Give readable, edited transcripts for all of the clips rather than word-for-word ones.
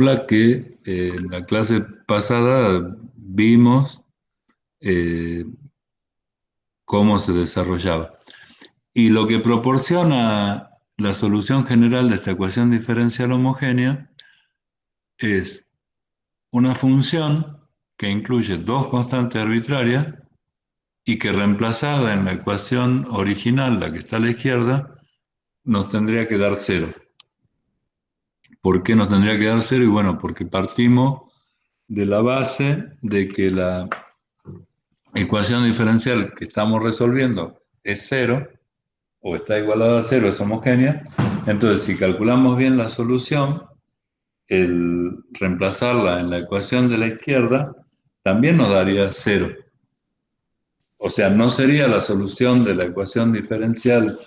Que en la clase pasada vimos eh, cómo se desarrollaba. Y lo que proporciona la solución general de esta ecuación diferencial homogénea es una función que incluye dos constantes arbitrarias y que reemplazada en la ecuación original, la que está a la izquierda, nos tendría que dar cero. ¿Por qué nos tendría que dar cero? Y bueno, porque partimos de la base de que la ecuación diferencial que estamos resolviendo es cero, o está igualada a cero, es homogénea. Entonces, si calculamos bien la solución, el reemplazarla en la ecuación de la izquierda también nos daría cero. O sea, no sería la solución de la ecuación diferencial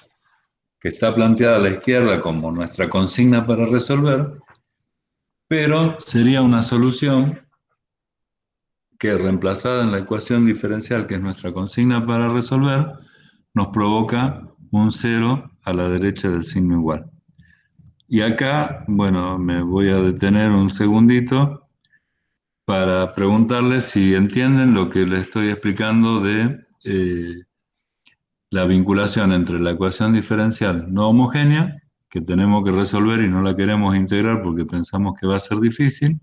que está planteada a la izquierda como nuestra consigna para resolver, pero sería una solución que reemplazada en la ecuación diferencial, que es nuestra consigna para resolver, nos provoca un cero a la derecha del signo igual. Y acá, bueno, me voy a detener un segundito para preguntarles si entienden lo que les estoy explicando de la vinculación entre la ecuación diferencial no homogénea, que tenemos que resolver y no la queremos integrar porque pensamos que va a ser difícil,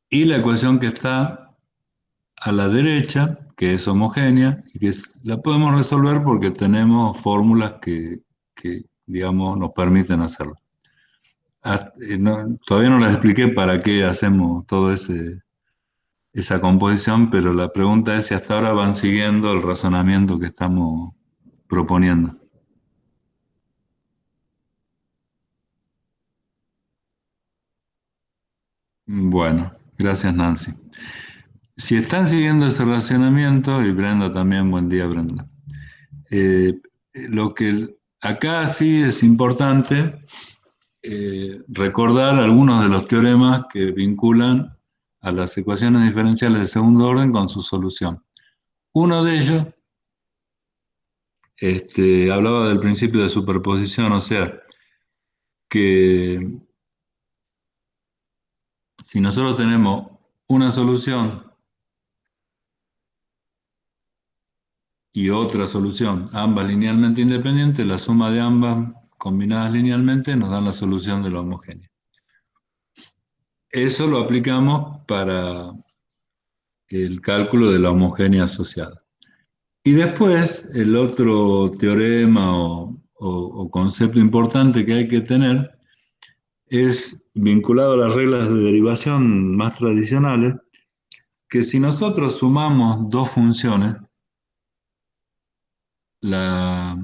y la ecuación que está a la derecha, que es homogénea, y que la podemos resolver porque tenemos fórmulas que, digamos, nos permiten hacerlo. Todavía no les expliqué para qué hacemos todo esa composición, pero la pregunta es si hasta ahora van siguiendo el razonamiento que estamos proponiendo. Bueno, gracias Nancy. Si están siguiendo ese razonamiento, y Brenda también, buen día Brenda. Eh, lo que acá sí es importante recordar algunos de los teoremas que vinculan a las ecuaciones diferenciales de segundo orden con su solución. Uno de ellos hablaba del principio de superposición, o sea, que si nosotros tenemos una solución y otra solución, ambas linealmente independientes, la suma de ambas combinadas linealmente nos dan la solución de la homogénea. Eso lo aplicamos para el cálculo de la homogénea asociada. Y después, el otro teorema o concepto importante que hay que tener es vinculado a las reglas de derivación más tradicionales, que si nosotros sumamos dos funciones, la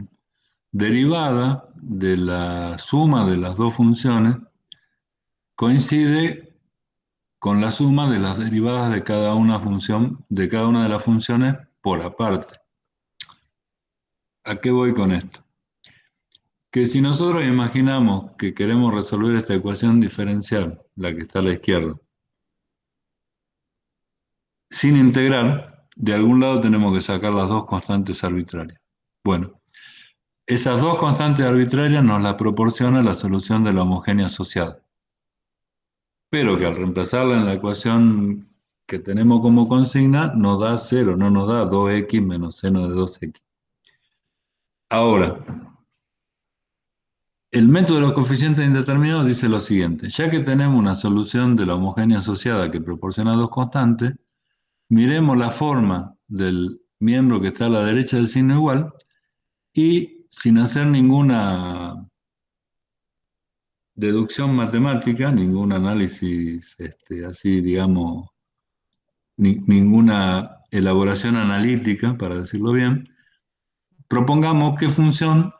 derivada de la suma de las dos funciones coincide con la suma de las derivadas de cada una función, de cada una de las funciones por aparte. ¿A qué voy con esto? Que si nosotros imaginamos que queremos resolver esta ecuación diferencial, la que está a la izquierda, sin integrar, de algún lado tenemos que sacar las dos constantes arbitrarias. Bueno, esas dos constantes arbitrarias nos las proporciona la solución de la homogénea asociada, pero que al reemplazarla en la ecuación que tenemos como consigna, nos da cero, no nos da 2x menos seno de 2x. Ahora, el método de los coeficientes indeterminados dice lo siguiente: ya que tenemos una solución de la homogénea asociada que proporciona dos constantes, miremos la forma del miembro que está a la derecha del signo igual y sin hacer ninguna deducción matemática, ningún análisis así, digamos, ninguna elaboración analítica, para decirlo bien, propongamos qué función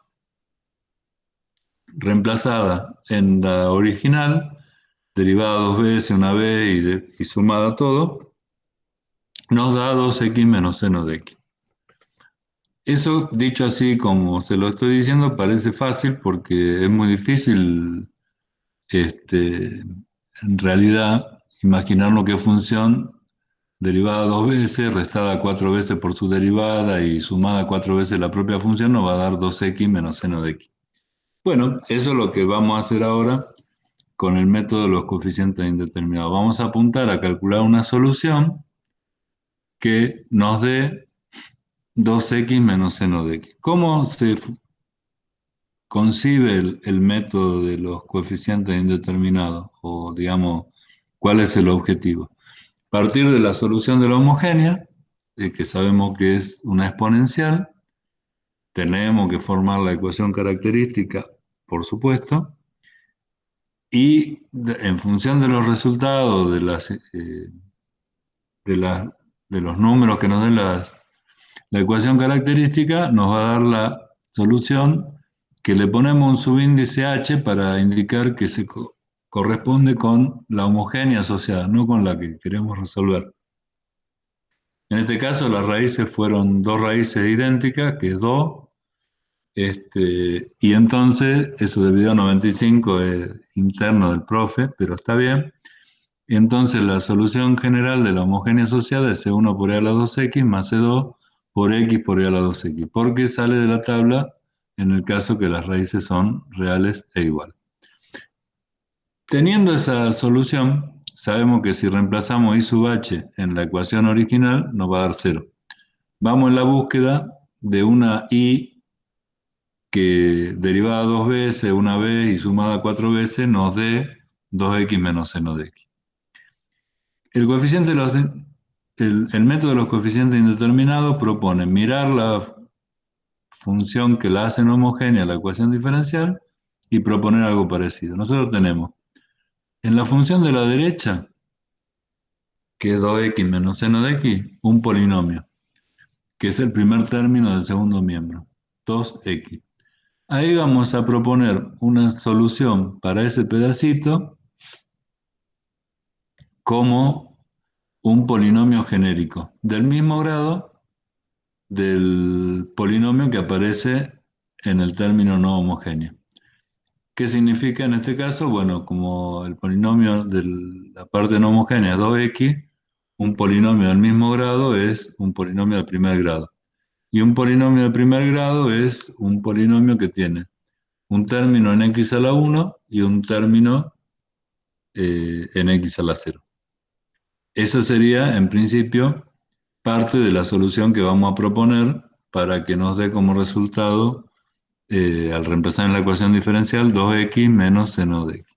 reemplazada en la original, derivada dos veces, una vez y sumada todo, nos da 2x menos seno de x. Eso, dicho así como se lo estoy diciendo, parece fácil porque es muy difícil, en realidad, imaginarnos qué función derivada dos veces, restada cuatro veces por su derivada y sumada cuatro veces la propia función nos va a dar 2x menos seno de x. Bueno, eso es lo que vamos a hacer ahora con el método de los coeficientes indeterminados. Vamos a apuntar a calcular una solución que nos dé 2x menos seno de x. ¿Cómo se concibe el método de los coeficientes indeterminados? O digamos, ¿cuál es el objetivo? Partir de la solución de la homogénea, que sabemos que es una exponencial, tenemos que formar la ecuación característica, por supuesto, y en función de los resultados de, la- de los números que nos den la ecuación característica, nos va a dar la solución que le ponemos un subíndice h para indicar que corresponde con la homogénea asociada, no con la que queremos resolver. En este caso, las raíces fueron dos raíces idénticas, que es 2, y entonces eso dividido a 95 es interno del profe, pero está bien. Y entonces la solución general de la homogénea asociada es C1 por e a la 2x más C2 por x por e a la 2x, porque sale de la tabla en el caso que las raíces son reales e iguales. Teniendo esa solución, sabemos que si reemplazamos i sub h en la ecuación original, nos va a dar 0. Vamos en la búsqueda de una i que derivada dos veces, una vez y sumada cuatro veces, nos dé 2x menos seno de x. El coeficiente de el método de los coeficientes indeterminados propone mirar la función que la hace no homogénea, la ecuación diferencial, y proponer algo parecido. Nosotros tenemos en la función de la derecha, que es 2x menos seno de x, un polinomio, que es el primer término del segundo miembro, 2x. Ahí vamos a proponer una solución para ese pedacito como un polinomio genérico del mismo grado del polinomio que aparece en el término no homogéneo. ¿Qué significa en este caso? Bueno, como el polinomio de la parte no homogénea es 2x, un polinomio del mismo grado es un polinomio de primer grado. Y un polinomio de primer grado es un polinomio que tiene un término en x a la 1 y un término en x a la 0. Esa sería, en principio, parte de la solución que vamos a proponer para que nos dé como resultado, al reemplazar en la ecuación diferencial, 2x menos seno de x.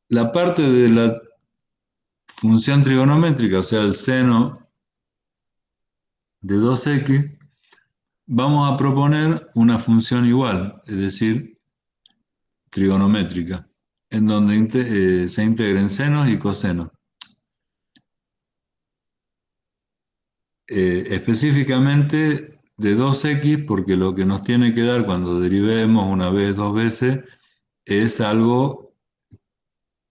La parte de la función trigonométrica, o sea, el seno de 2x, vamos a proponer una función igual, es decir, trigonométrica, en donde se integren senos y cosenos. Específicamente de 2x, porque lo que nos tiene que dar cuando derivemos una vez, dos veces, es algo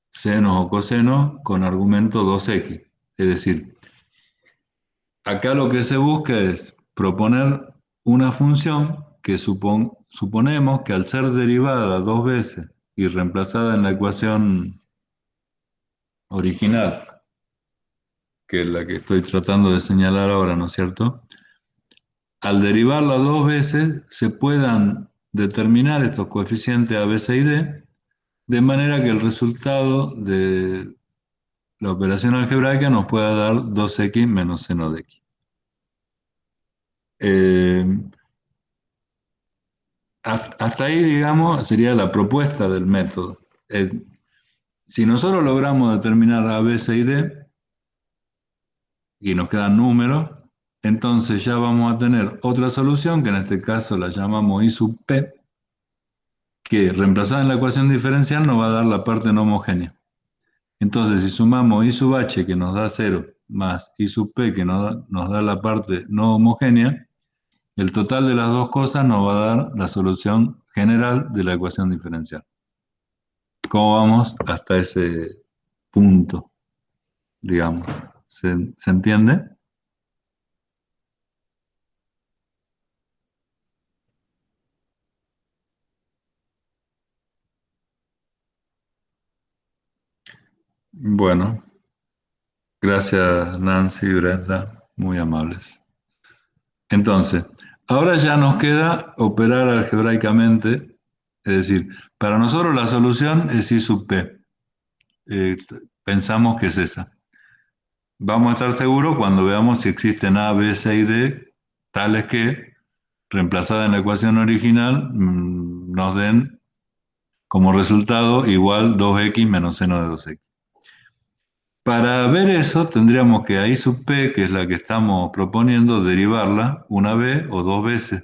seno o coseno con argumento 2x. Es decir, acá lo que se busca es proponer una función que suponemos que al ser derivada dos veces y reemplazada en la ecuación original, que es la que estoy tratando de señalar ahora, ¿no es cierto? Al derivarla dos veces se puedan determinar estos coeficientes A, B, C y D, de manera que el resultado de la operación algebraica nos pueda dar 2x menos seno de x. Eh, hasta ahí, digamos, sería la propuesta del método. Si nosotros logramos determinar A, B, C y D, y nos quedan números, entonces ya vamos a tener otra solución, que en este caso la llamamos I sub P, que reemplazada en la ecuación diferencial nos va a dar la parte no homogénea. Entonces, si sumamos I sub h, que nos da 0, más I sub p, que nos da la parte no homogénea, el total de las dos cosas nos va a dar la solución general de la ecuación diferencial. ¿Cómo vamos hasta ese punto, digamos? ¿Se entiende? Bueno, gracias Nancy y Brenda, muy amables. Entonces, ahora ya nos queda operar algebraicamente, es decir, para nosotros la solución es I sub p. eh, pensamos que es esa. Vamos a estar seguros cuando veamos si existen A, B, C y D, tales que, reemplazada en la ecuación original, nos den como resultado igual 2x menos seno de 2x. Para ver eso, tendríamos que a I sub P, que es la que estamos proponiendo, derivarla una vez o dos veces.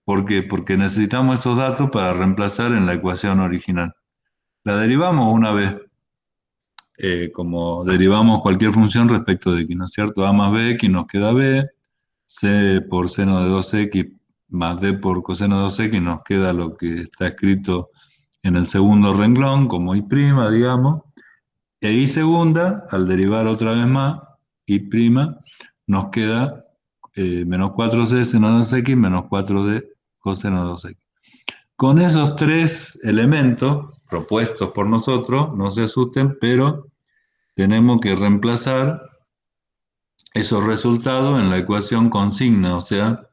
¿Por qué? Porque necesitamos esos datos para reemplazar en la ecuación original. La derivamos una vez, como derivamos cualquier función respecto de x, ¿no es cierto? A más bx nos queda b, c por seno de 2x más d por coseno de 2x nos queda lo que está escrito en el segundo renglón, como y', digamos, e y segunda, al derivar otra vez más, y', nos queda menos 4c seno de 2x menos 4d coseno de 2x. Con esos tres elementos propuestos por nosotros, no se asusten, pero tenemos que reemplazar esos resultados en la ecuación consigna, o sea,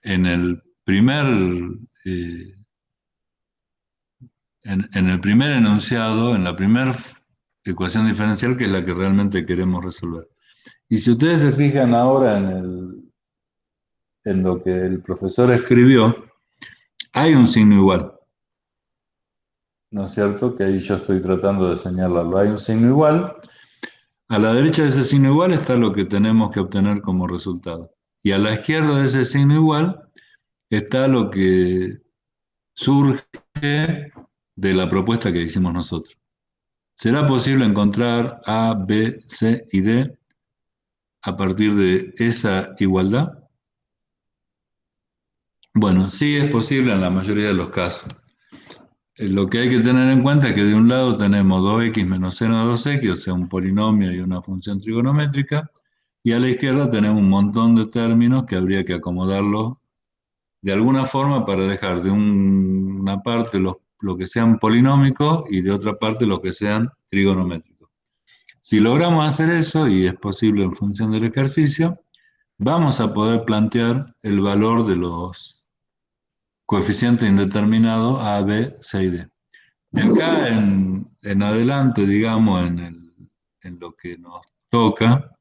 en el primer, eh, en el primer enunciado, en la primera ecuación diferencial, que es la que realmente queremos resolver. Y si ustedes se fijan ahora en lo que el profesor escribió, hay un signo igual, ¿no es cierto? Que ahí yo estoy tratando de señalarlo. Hay un signo igual. A la derecha de ese signo igual está lo que tenemos que obtener como resultado. Y a la izquierda de ese signo igual está lo que surge de la propuesta que hicimos nosotros. ¿Será posible encontrar A, B, C y D a partir de esa igualdad? Bueno, sí es posible en la mayoría de los casos. Lo que hay que tener en cuenta es que de un lado tenemos 2x menos seno de 2x, o sea, un polinomio y una función trigonométrica, y a la izquierda tenemos un montón de términos que habría que acomodarlos de alguna forma para dejar de una parte lo que sean polinómicos y de otra parte lo que sean trigonométricos. Si logramos hacer eso, y es posible en función del ejercicio, vamos a poder plantear el valor de los coeficientes indeterminados A, B, C y D. De acá en adelante, digamos, en lo que nos toca,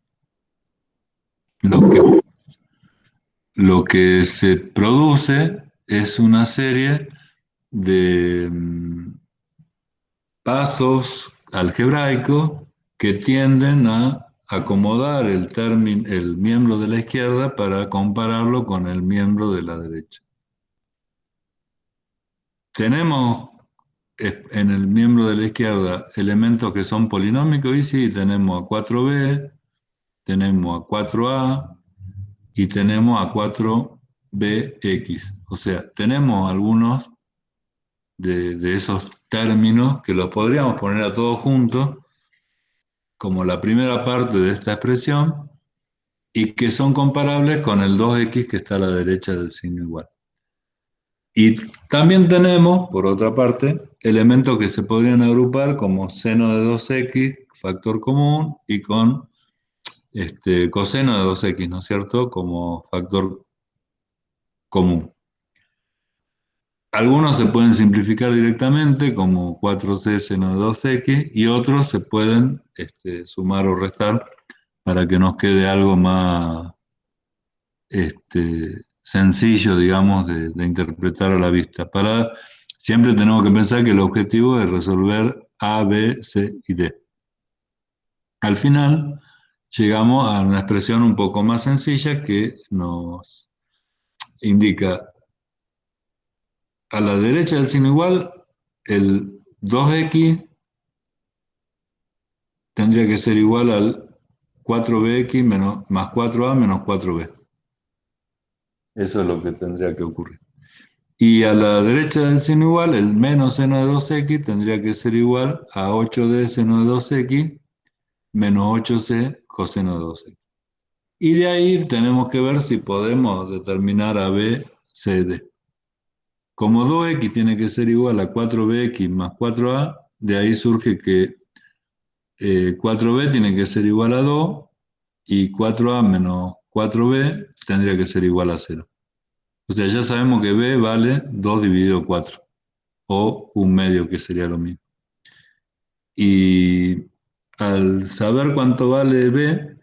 lo que, lo que se produce es una serie de pasos algebraicos que tienden a acomodar el miembro de la izquierda para compararlo con el miembro de la derecha. Tenemos en el miembro de la izquierda elementos que son polinómicos y sí, tenemos a 4b, tenemos a 4a y tenemos a 4bx. O sea, tenemos algunos de esos términos que los podríamos poner a todos juntos como la primera parte de esta expresión y que son comparables con el 2x que está a la derecha del signo igual. Y también tenemos, por otra parte, elementos que se podrían agrupar como seno de 2x, factor común, y con coseno de 2x, ¿no es cierto?, como factor común. Algunos se pueden simplificar directamente, como 4c seno de 2x, y otros se pueden sumar o restar para que nos quede algo más sencillo, digamos, de interpretar a la vista. Siempre tenemos que pensar que el objetivo es resolver A, B, C y D. Al final, llegamos a una expresión un poco más sencilla que nos indica a la derecha del signo igual, el 2x tendría que ser igual al 4bx más 4a menos 4b. Eso es lo que tendría que ocurrir. Y a la derecha del signo igual, el menos seno de 2x tendría que ser igual a 8d seno de 2x menos 8c coseno de 2x. Y de ahí tenemos que ver si podemos determinar a b, c, d. Como 2x tiene que ser igual a 4bx más 4a, de ahí surge que 4b tiene que ser igual a 2 y 4a menos 4b tendría que ser igual a 0. O sea, ya sabemos que b vale 2 dividido 4, o un medio, que sería lo mismo. Y al saber cuánto vale B,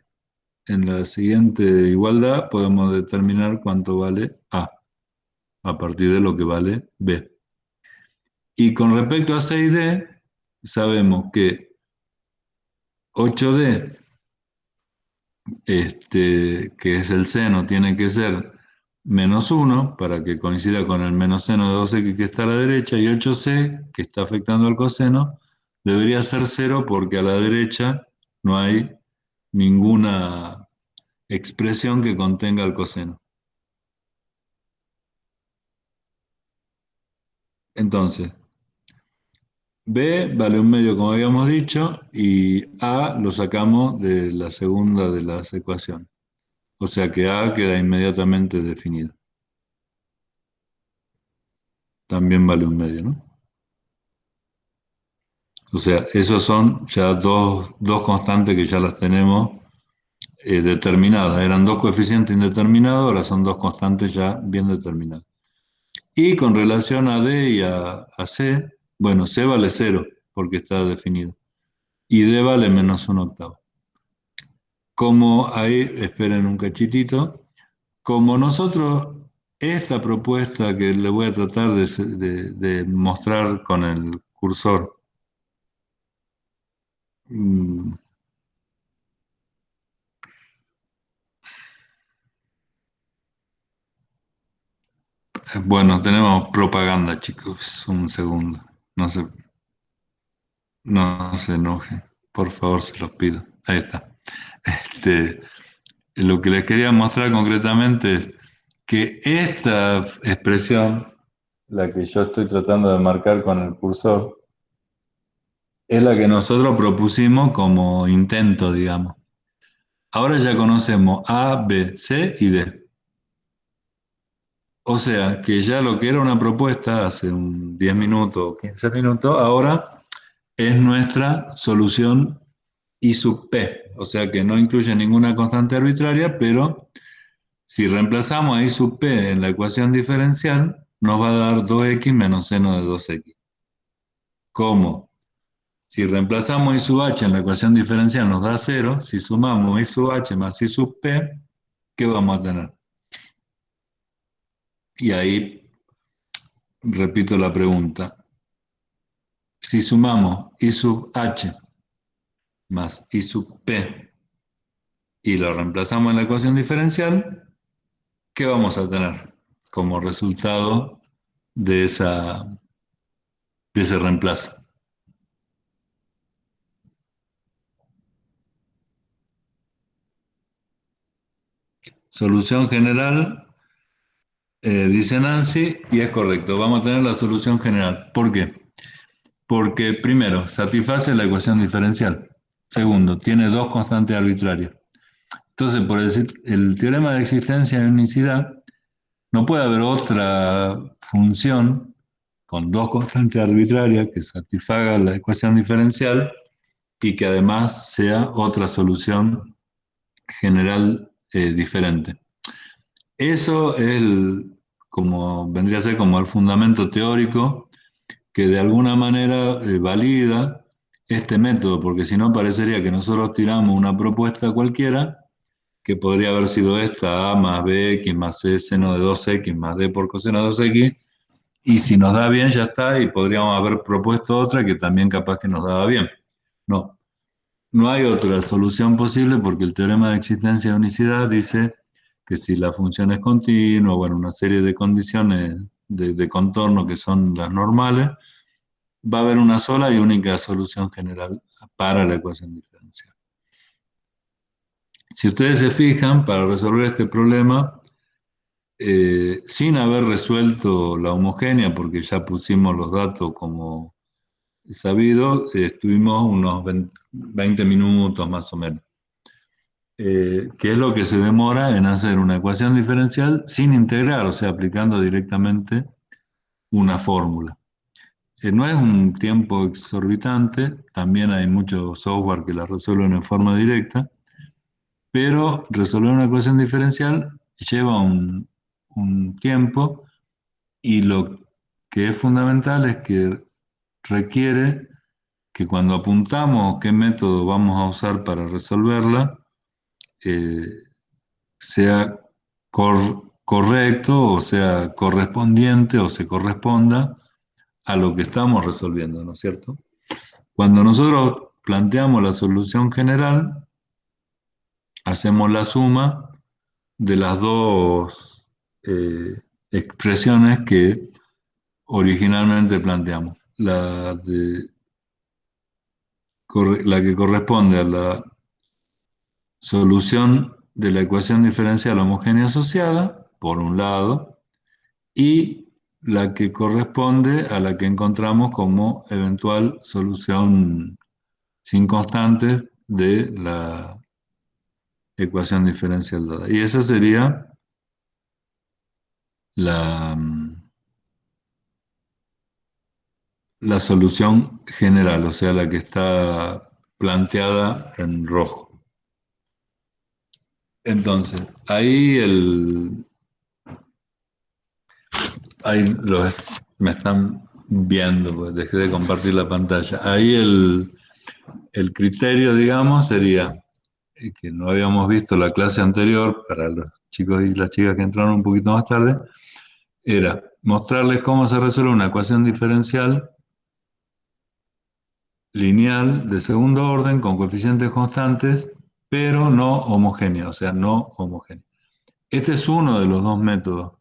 en la siguiente igualdad podemos determinar cuánto vale a partir de lo que vale B. Y con respecto a 6D, sabemos que 8D, que es el seno, tiene que ser -1 para que coincida con el menos seno de 2x que está a la derecha, y 8C, que está afectando al coseno, debería ser 0 porque a la derecha no hay ninguna expresión que contenga el coseno. Entonces, B vale 1/2 como habíamos dicho, y A lo sacamos de la segunda de las ecuaciones. O sea que A queda inmediatamente definido. También vale 1/2, ¿no? O sea, esos son ya dos constantes que ya las tenemos determinadas. Eran dos coeficientes indeterminados, ahora son dos constantes ya bien determinadas. Y con relación a D y a C, bueno, C vale 0 porque está definido. Y D vale -1/8. Como ahí, esperen un cachitito, como nosotros, esta propuesta que le voy a tratar de mostrar con el cursor, mm, bueno, tenemos propaganda, chicos, un segundo, no se, no se enojen, por favor, se los pido. Ahí está. Este, lo que les quería mostrar concretamente es que esta expresión, la que yo estoy tratando de marcar con el cursor, es la que nosotros propusimos como intento, digamos. Ahora ya conocemos A, B, C y D. O sea que ya lo que era una propuesta hace un 10 minutos o 15 minutos, ahora es nuestra solución I sub P. O sea que no incluye ninguna constante arbitraria, pero si reemplazamos a I sub P en la ecuación diferencial, nos va a dar 2x menos seno de 2x. ¿Cómo? Si reemplazamos I sub h en la ecuación diferencial nos da 0, si sumamos I sub h más I sub p, ¿qué vamos a tener? Y ahí repito la pregunta. Si sumamos I sub h más I sub p y lo reemplazamos en la ecuación diferencial, ¿qué vamos a tener como resultado de, de ese reemplazo? Solución general, dice Nancy, y es correcto. Vamos a tener la solución general. ¿Por qué? Porque primero, satisface la ecuación diferencial. Segundo, tiene dos constantes arbitrarias. Entonces, por decir, el teorema de existencia de unicidad, no puede haber otra función con dos constantes arbitrarias que satisfaga la ecuación diferencial y que además sea otra solución general diferente. Eso es como vendría a ser como el fundamento teórico que de alguna manera valida este método, porque si no parecería que nosotros tiramos una propuesta cualquiera, que podría haber sido esta, a más bx más c seno de 2x más d por coseno de 2x, y si nos da bien ya está, y podríamos haber propuesto otra que también capaz que nos daba bien. No, no hay otra solución posible porque el teorema de existencia de unicidad dice que si la función es continua, bueno, una serie de condiciones de contorno que son las normales, va a haber una sola y única solución general para la ecuación diferencial. Si ustedes se fijan, para resolver este problema, sin haber resuelto la homogénea, porque ya pusimos los datos como sabido, estuvimos unos 20 minutos más o menos, que es lo que se demora en hacer una ecuación diferencial sin integrar, o sea, aplicando directamente una fórmula. No es un tiempo exorbitante, también hay mucho software que la resuelven en forma directa, pero resolver una ecuación diferencial lleva un tiempo y lo que es fundamental es que requiere que cuando apuntamos qué método vamos a usar para resolverla, eh, sea correcto o sea correspondiente o se corresponda a lo que estamos resolviendo, ¿no es cierto? Cuando nosotros planteamos la solución general, hacemos la suma de las dos expresiones que originalmente planteamos. La que corresponde a la solución de la ecuación diferencial homogénea asociada, por un lado, y la que corresponde a la que encontramos como eventual solución sin constantes de la ecuación diferencial dada. Y esa sería la, la solución general, o sea, la que está planteada en rojo. Entonces, ahí me están viendo, pues dejé de compartir la pantalla. Ahí el criterio, digamos, sería que no habíamos visto la clase anterior para los chicos y las chicas que entraron un poquito más tarde, era mostrarles cómo se resuelve una ecuación diferencial lineal de segundo orden con coeficientes constantes, pero no homogénea, o sea, no homogénea. Este es uno de los dos métodos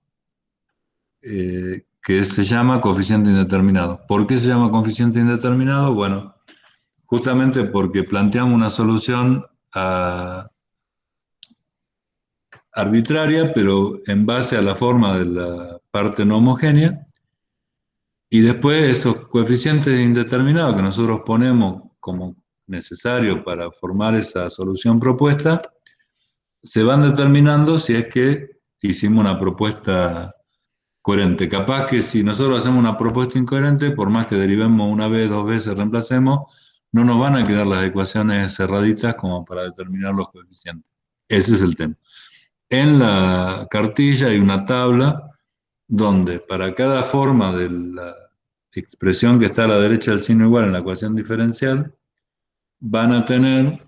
que se llama coeficiente indeterminado. ¿Por qué se llama coeficiente indeterminado? Bueno, justamente porque planteamos una solución arbitraria, pero en base a la forma de la parte no homogénea, y después esos coeficientes indeterminados que nosotros ponemos como necesarios para formar esa solución propuesta, se van determinando si es que hicimos una propuesta coherente. Capaz que si nosotros hacemos una propuesta incoherente, por más que derivemos una vez, dos veces, reemplacemos, no nos van a quedar las ecuaciones cerraditas como para determinar los coeficientes. Ese es el tema. En la cartilla hay una tabla donde para cada forma de la expresión que está a la derecha del signo igual en la ecuación diferencial, van a tener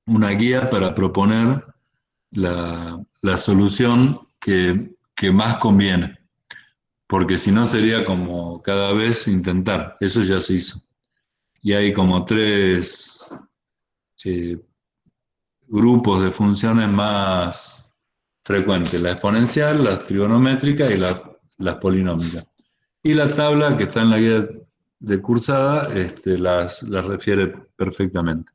una guía para proponer la solución que más conviene, porque si no sería como cada vez intentar, eso ya se hizo. Y hay como tres eh, grupos de funciones más frecuentes, la exponencial, la trigonométrica y las polinómicas. Y la tabla que está en la guía de cursada las refiere perfectamente.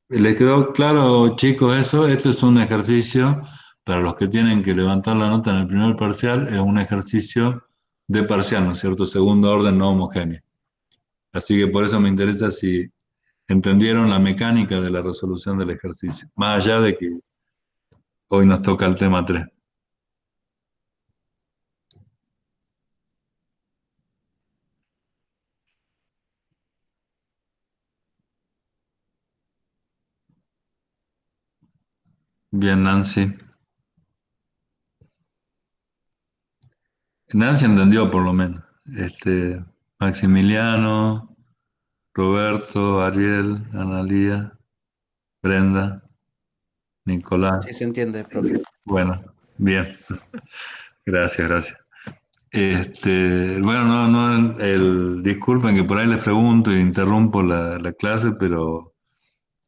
¿Les quedó claro, chicos, eso? Esto es un ejercicio para los que tienen que levantar la nota en el primer parcial, es un ejercicio de parcial, ¿no es cierto? Segundo orden no homogéneo. Así que por eso me interesa si entendieron la mecánica de la resolución del ejercicio, más allá de que hoy nos toca el tema 3. Bien, Nancy. Nancy entendió por lo menos. Maximiliano, Roberto, Ariel, Analía, Brenda, Sí Nicolás. se entiende, profe. Bueno, bien. Gracias, gracias. Bueno, no, disculpen que por ahí les pregunto e interrumpo la clase, pero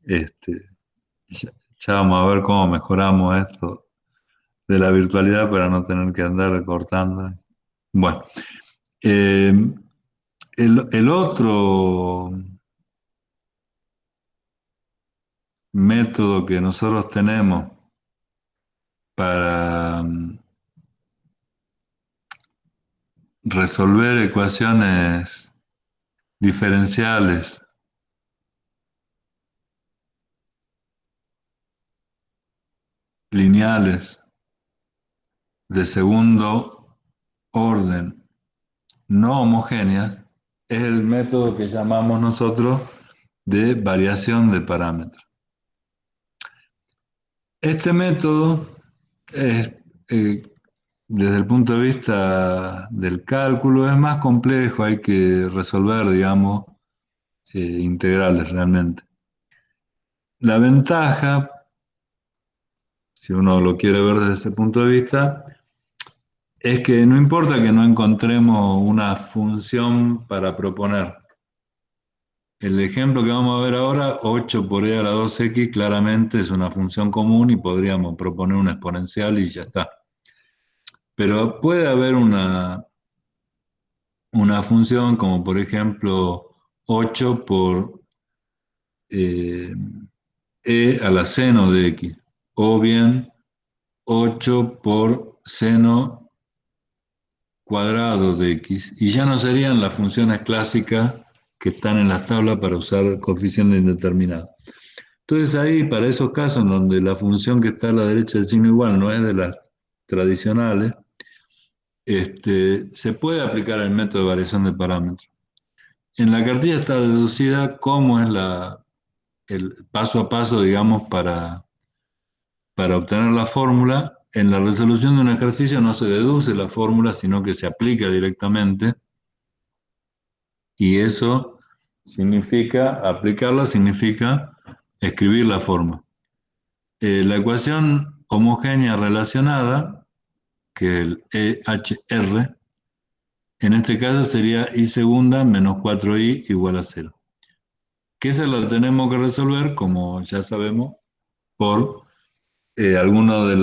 este, ya vamos a ver cómo mejoramos esto de la virtualidad para no tener que andar recortando. Bueno, eh, el otro método que nosotros tenemos para resolver ecuaciones diferenciales lineales de segundo orden no homogéneas es el método que llamamos nosotros de variación de parámetros. Este método es desde el punto de vista del cálculo es más complejo, hay que resolver, digamos, integrales realmente. La ventaja, si uno lo quiere ver desde ese punto de vista, es que no importa que no encontremos una función para proponer. El ejemplo que vamos a ver ahora, 8 por e a la 2x, claramente es una función común y podríamos proponer una exponencial y ya está. Pero puede haber una función como por ejemplo 8 por eh, e a la seno de x, o bien 8 por seno cuadrado de x, y ya no serían las funciones clásicas que están en las tablas para usar coeficiente indeterminado. Entonces ahí, para esos casos en donde la función que está a la derecha del signo igual no es de las tradicionales, se puede aplicar el método de variación de parámetros. En la cartilla está deducida cómo es el paso a paso, digamos, para obtener la fórmula. En la resolución de un ejercicio no se deduce la fórmula, sino que se aplica directamente, y eso significa, aplicarla significa escribir la forma. La ecuación homogénea relacionada, que es el EHR, en este caso sería y segunda menos 4i igual a 0. Que esa la tenemos que resolver, como ya sabemos, por alguno de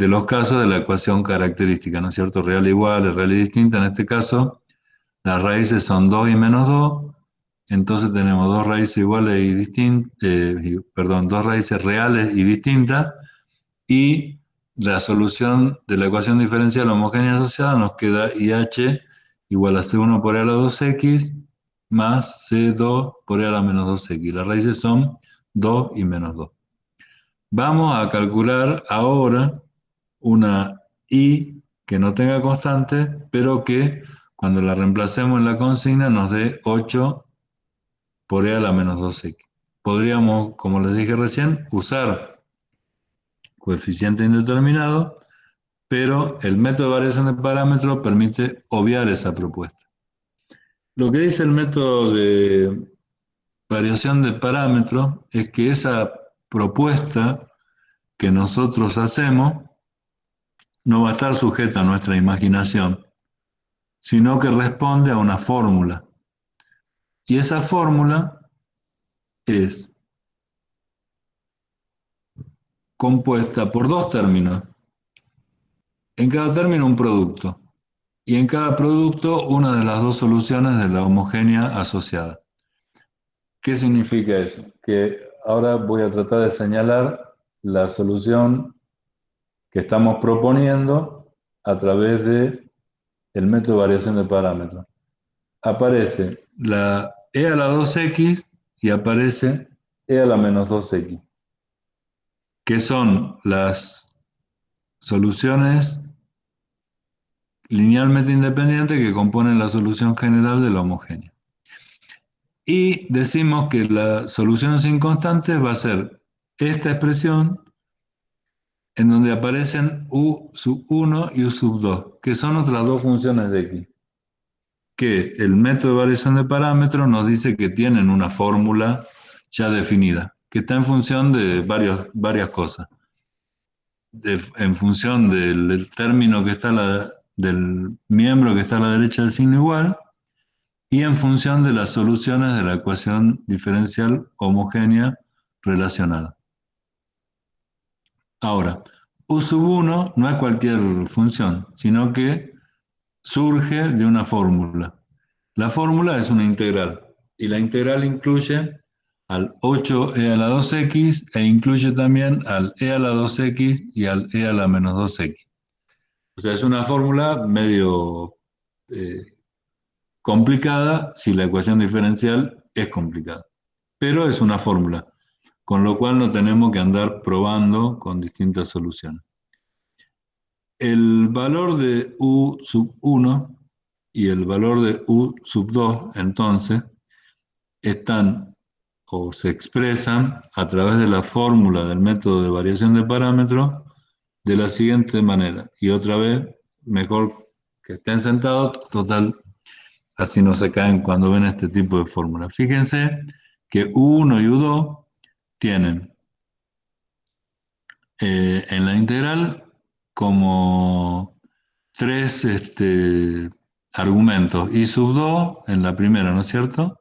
los casos de la ecuación característica, ¿no es cierto? Real igual, real y distinta. En este caso, las raíces son 2 y menos 2, entonces tenemos dos raíces iguales y distintas, perdón, dos raíces reales y distintas, y la solución de la ecuación diferencial homogénea asociada nos queda IH igual a C1 por E a la 2x más C2 por E a la menos 2x. Las raíces son 2 y menos 2. Vamos a calcular ahora una I que no tenga constante, pero que cuando la reemplacemos en la consigna nos dé 8 por E a la menos 2x. Podríamos, como les dije recién, usar coeficiente indeterminado, pero el método de variación de parámetros permite obviar esa propuesta. Lo que dice el método de variación de parámetros es que esa propuesta que nosotros hacemos no va a estar sujeta a nuestra imaginación, sino que responde a una fórmula. Y esa fórmula es compuesta por dos términos. En cada término un producto. Y en cada producto una de las dos soluciones de la homogénea asociada. ¿Qué significa eso? Que ahora voy a tratar de señalar la solución que estamos proponiendo a través de el método de variación de parámetros. Aparece la e a la 2x y aparece e a la menos 2x, que son las soluciones linealmente independientes que componen la solución general de la homogénea. Y decimos que la solución sin constantes va a ser esta expresión en donde aparecen u sub 1 y u sub 2, que son otras dos funciones de x, que el método de variación de parámetros nos dice que tienen una fórmula ya definida, que está en función de varias cosas. En función del término que está del miembro que está a la derecha del signo igual, y en función de las soluciones de la ecuación diferencial homogénea relacionada. Ahora, u sub 1 no es cualquier función, sino que surge de una fórmula. La fórmula es una integral, y la integral incluye al 8e a la 2x e incluye también al e a la 2x y al e a la menos 2x. O sea, es una fórmula medio complicada si la ecuación diferencial es complicada, pero es una fórmula, con lo cual no tenemos que andar probando con distintas soluciones. El valor de u sub 1 y el valor de u sub 2, entonces, están o se expresan a través de la fórmula del método de variación de parámetros de la siguiente manera. Y otra vez, mejor que estén sentados, total, así no se caen cuando ven este tipo de fórmula. Fíjense que U1 y U2 tienen en la integral como tres argumentos. I sub 2 en la primera, ¿no es cierto?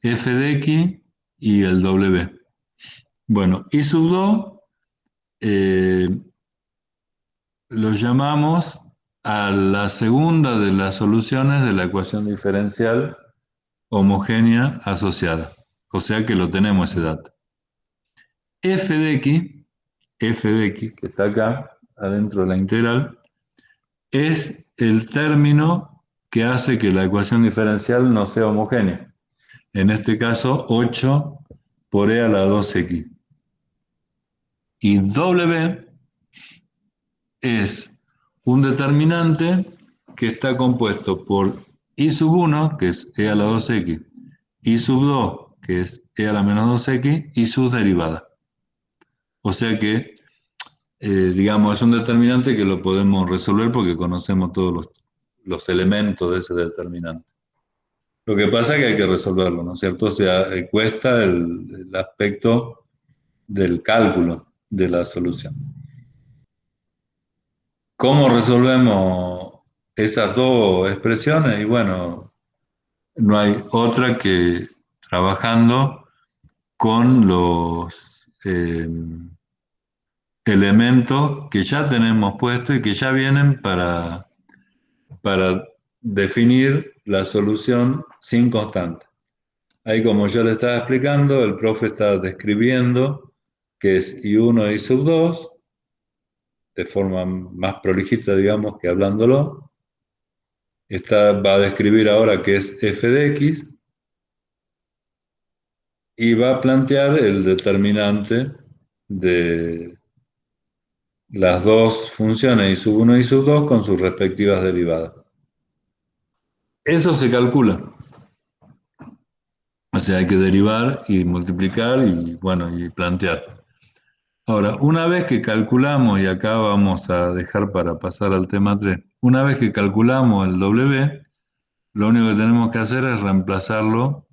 F de X y el W. Bueno, I sub 2 lo llamamos a la segunda de las soluciones de la ecuación diferencial homogénea asociada. O sea que lo tenemos ese dato. F de X, que está acá, adentro de la integral, es el término que hace que la ecuación diferencial no sea homogénea. En este caso, 8 por e a la 2x. Y W es un determinante que está compuesto por I sub 1, que es e a la 2x, I sub 2, que es e a la menos 2x, y sus derivadas. O sea que, digamos, es un determinante que lo podemos resolver porque conocemos todos los elementos de ese determinante. Lo que pasa es que hay que resolverlo, ¿no es cierto? O sea, cuesta el aspecto del cálculo de la solución. ¿Cómo resolvemos esas dos expresiones? Y bueno, no hay otra que trabajando con los elementos que ya tenemos puestos y que ya vienen para definir la solución sin constante. Ahí, como yo le estaba explicando, el profe está describiendo que es I1 y sub 2 de forma más prolijita, digamos, que hablándolo. Va a describir ahora qué es f de x y va a plantear el determinante de las dos funciones I sub 1 y sub 2 con sus respectivas derivadas. Eso se calcula. O sea, hay que derivar y multiplicar y, bueno, y plantear. Ahora, una vez que calculamos, y acá vamos a dejar para pasar al tema 3, una vez que calculamos el W, lo único que tenemos que hacer es reemplazarlo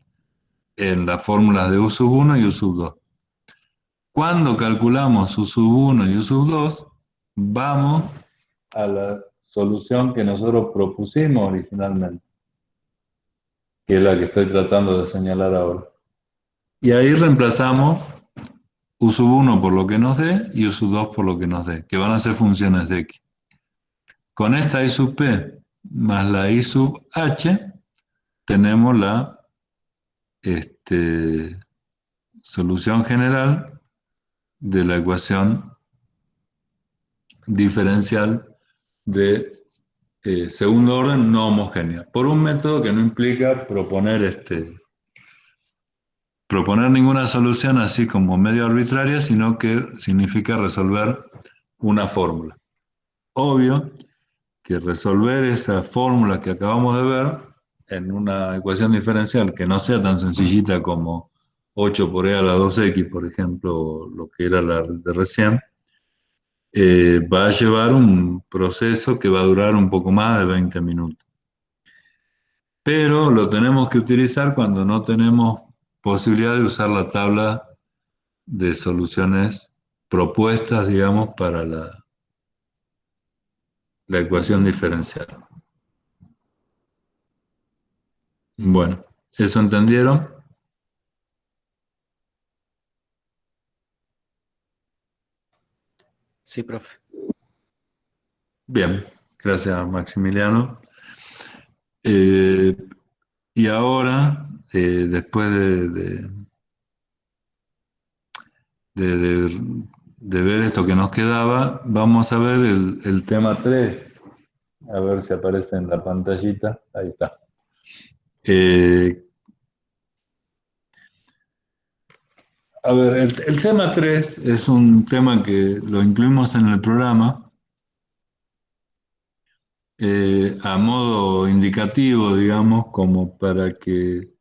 en las fórmulas de U sub 1 y U sub 2. Cuando calculamos U sub 1 y U sub 2, vamos a la solución que nosotros propusimos originalmente, que es la que estoy tratando de señalar ahora. Y ahí reemplazamos U sub 1 por lo que nos dé y U sub 2 por lo que nos dé, que van a ser funciones de X. Con esta I sub P más la I sub H, tenemos la solución general de la ecuación diferencial de segundo orden no homogénea, por un método que no implica proponer ninguna solución así como medio arbitraria, sino que significa resolver una fórmula. Obvio que resolver esa fórmula que acabamos de ver en una ecuación diferencial que no sea tan sencillita como 8 por e a la 2x, por ejemplo, o lo que era la de recién, va a llevar un proceso que va a durar un poco más de 20 minutos. Pero lo tenemos que utilizar cuando no tenemos posibilidad de usar la tabla de soluciones propuestas, digamos, para la ecuación diferencial. Bueno, ¿eso entendieron? Sí, profe. Bien, gracias Maximiliano. Y ahora, después de ver esto que nos quedaba, vamos a ver el tema 3. A ver si aparece en la pantallita. Ahí está. A ver, el tema 3 es un tema que lo incluimos en el programa a modo indicativo, digamos, como para que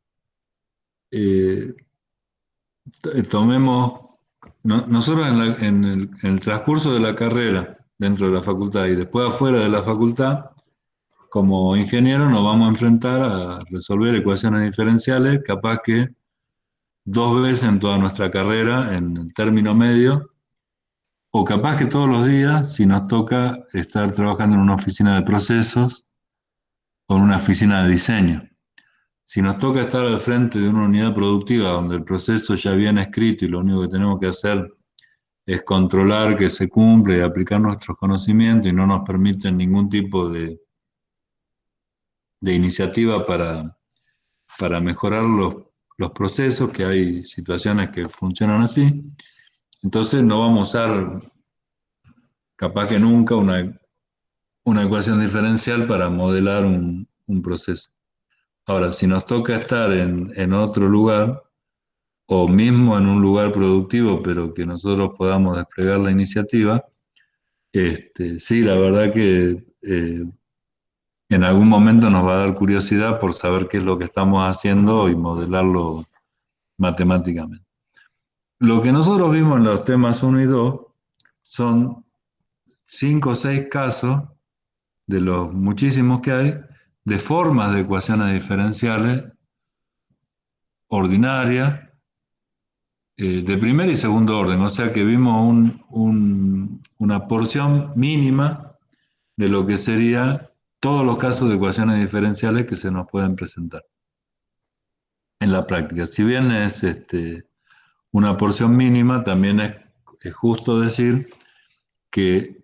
eh, tomemos, nosotros en el transcurso de la carrera dentro de la facultad. Y después afuera de la facultad, como ingeniero, nos vamos a enfrentar a resolver ecuaciones diferenciales, capaz que 2 veces en toda nuestra carrera, en el término medio, o capaz que todos los días, si nos toca estar trabajando en una oficina de procesos o en una oficina de diseño. Si nos toca estar al frente de una unidad productiva donde el proceso ya viene escrito y lo único que tenemos que hacer es controlar que se cumple y aplicar nuestros conocimientos y no nos permiten ningún tipo de iniciativa para mejorar los procesos, que hay situaciones que funcionan así, entonces no vamos a usar capaz que nunca una ecuación diferencial para modelar un proceso. Ahora, si nos toca estar en otro lugar, o mismo en un lugar productivo, pero que nosotros podamos desplegar la iniciativa, sí, la verdad que en algún momento nos va a dar curiosidad por saber qué es lo que estamos haciendo y modelarlo matemáticamente. Lo que nosotros vimos en los temas 1 y 2 son 5 o 6 casos de los muchísimos que hay de formas de ecuaciones diferenciales ordinarias de primer y segundo orden, o sea que vimos una porción mínima de lo que sería todos los casos de ecuaciones diferenciales que se nos pueden presentar en la práctica. Si bien es una porción mínima, también es justo decir que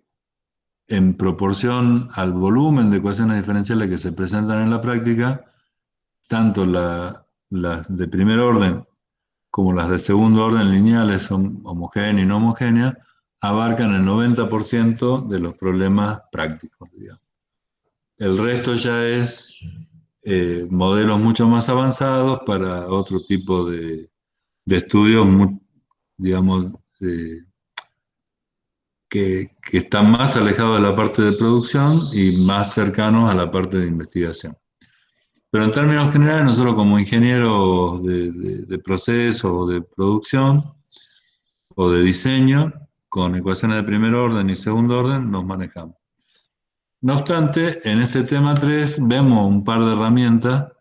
en proporción al volumen de ecuaciones diferenciales que se presentan en la práctica, tanto las de primer orden como las de segundo orden lineales son homogéneas y no homogéneas, abarcan el 90% de los problemas prácticos, digamos. El resto ya es modelos mucho más avanzados para otro tipo de estudios, digamos, que están más alejados de la parte de producción y más cercanos a la parte de investigación. Pero en términos generales, nosotros como ingenieros de proceso o de producción o de diseño, con ecuaciones de primer orden y segundo orden, nos manejamos. No obstante, en este tema 3 vemos un par de herramientas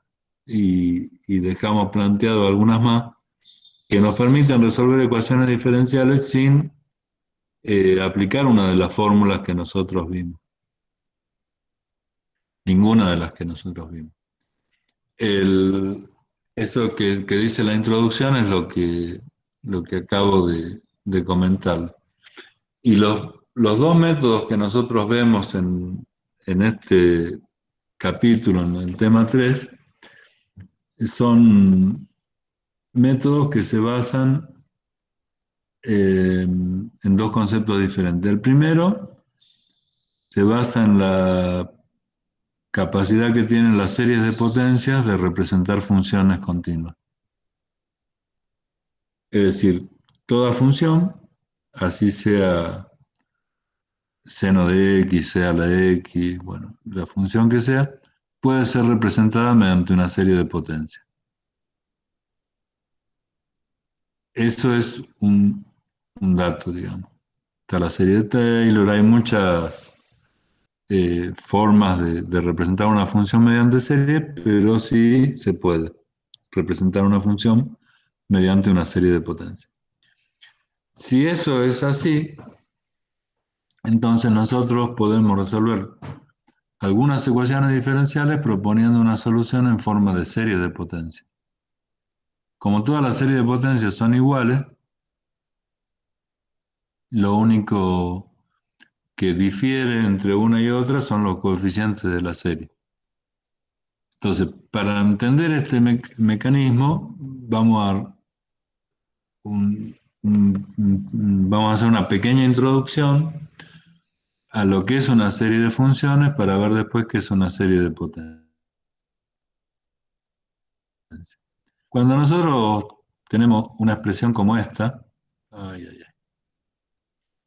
y dejamos planteado algunas más que nos permiten resolver ecuaciones diferenciales sin aplicar una de las fórmulas que nosotros vimos, ninguna de las que nosotros vimos. Esto que dice la introducción es lo que acabo de comentar. Y los dos métodos que nosotros vemos en este capítulo, en el tema 3, son métodos que se basan en dos conceptos diferentes. El primero se basa en la capacidad que tienen las series de potencias de representar funciones continuas. Es decir, toda función, así sea seno de x, sea la x, bueno, la función que sea, puede ser representada mediante una serie de potencias. Eso es un dato, digamos. Está la serie de Taylor, hay muchas formas de representar una función mediante serie, pero sí se puede representar una función mediante una serie de potencias. Si eso es así, entonces nosotros podemos resolver algunas ecuaciones diferenciales proponiendo una solución en forma de serie de potencias. Como todas las series de potencias son iguales, lo único que difiere entre una y otra son los coeficientes de la serie. Entonces, para entender este mecanismo, vamos a hacer una pequeña introducción a lo que es una serie de funciones para ver después qué es una serie de potencias. Cuando nosotros tenemos una expresión como esta,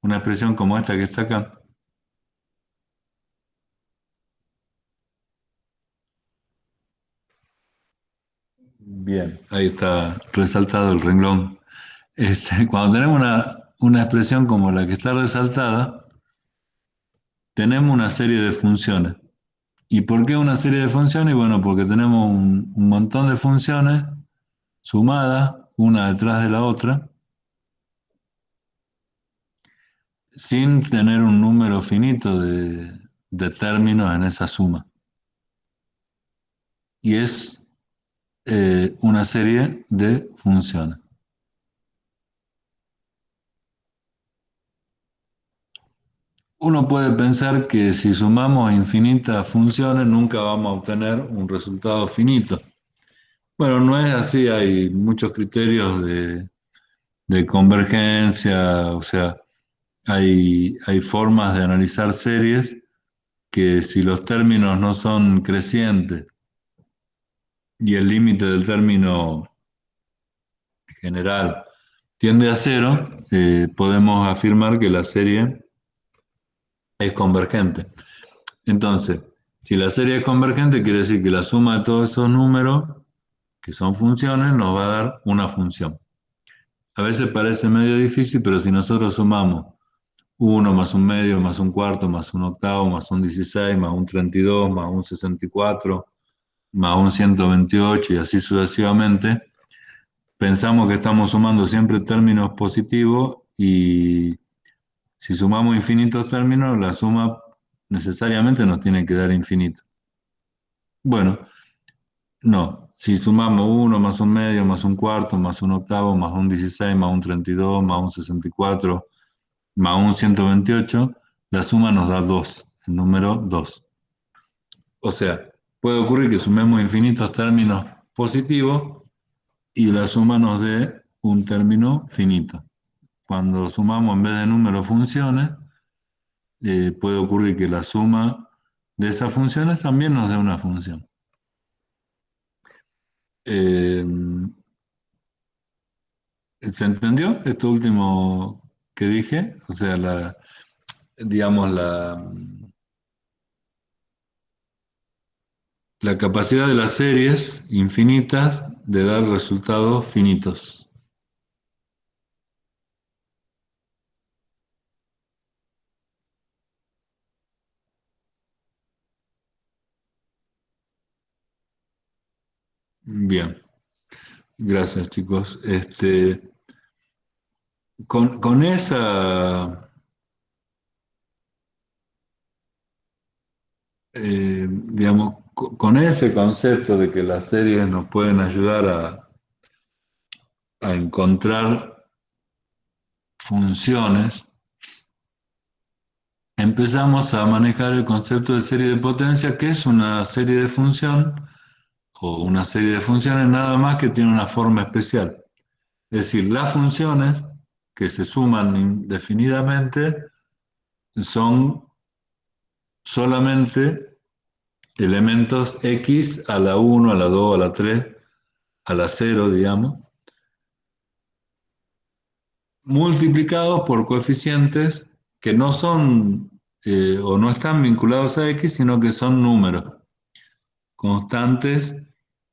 una expresión como esta que está acá, bien, ahí está resaltado el renglón. Cuando tenemos una expresión como la que está resaltada, tenemos una serie de funciones. ¿Y por qué una serie de funciones? Bueno, porque tenemos un montón de funciones sumadas, una detrás de la otra, sin tener un número finito de términos en esa suma. Y es una serie de funciones. Uno puede pensar que si sumamos infinitas funciones nunca vamos a obtener un resultado finito. Bueno, no es así, hay muchos criterios de convergencia, o sea, hay formas de analizar series que si los términos no son crecientes y el límite del término general tiende a cero, podemos afirmar que la serie es convergente. Entonces, si la serie es convergente, quiere decir que la suma de todos esos números, que son funciones, nos va a dar una función. A veces parece medio difícil, pero si nosotros sumamos 1 más un medio, más un cuarto, más un octavo, más un 16, más un 32, más un 64, más un 128 y así sucesivamente, pensamos que estamos sumando siempre términos positivos y si sumamos infinitos términos, la suma necesariamente nos tiene que dar infinito. Bueno, no. Si sumamos 1 más un medio, más un cuarto, más un octavo, más un 16, más un 32, más un 64, más un 128, la suma nos da 2, el número 2. O sea, puede ocurrir que sumemos infinitos términos positivos y la suma nos dé un término finito. Cuando sumamos en vez de números funciones, puede ocurrir que la suma de esas funciones también nos dé una función. Eh, ¿Se entendió esto último que dije? O sea, digamos, la capacidad de las series infinitas de dar resultados finitos. Bien, gracias chicos. Con esa, digamos, con ese concepto de que las series nos pueden ayudar a encontrar funciones, empezamos a manejar el concepto de serie de potencia, que es una serie de función o una serie de funciones nada más que tiene una forma especial. Es decir, las funciones que se suman indefinidamente son solamente elementos x a la 1, a la 2, a la 3, a la 0, digamos, multiplicados por coeficientes que no son o no están vinculados a x, sino que son números constantes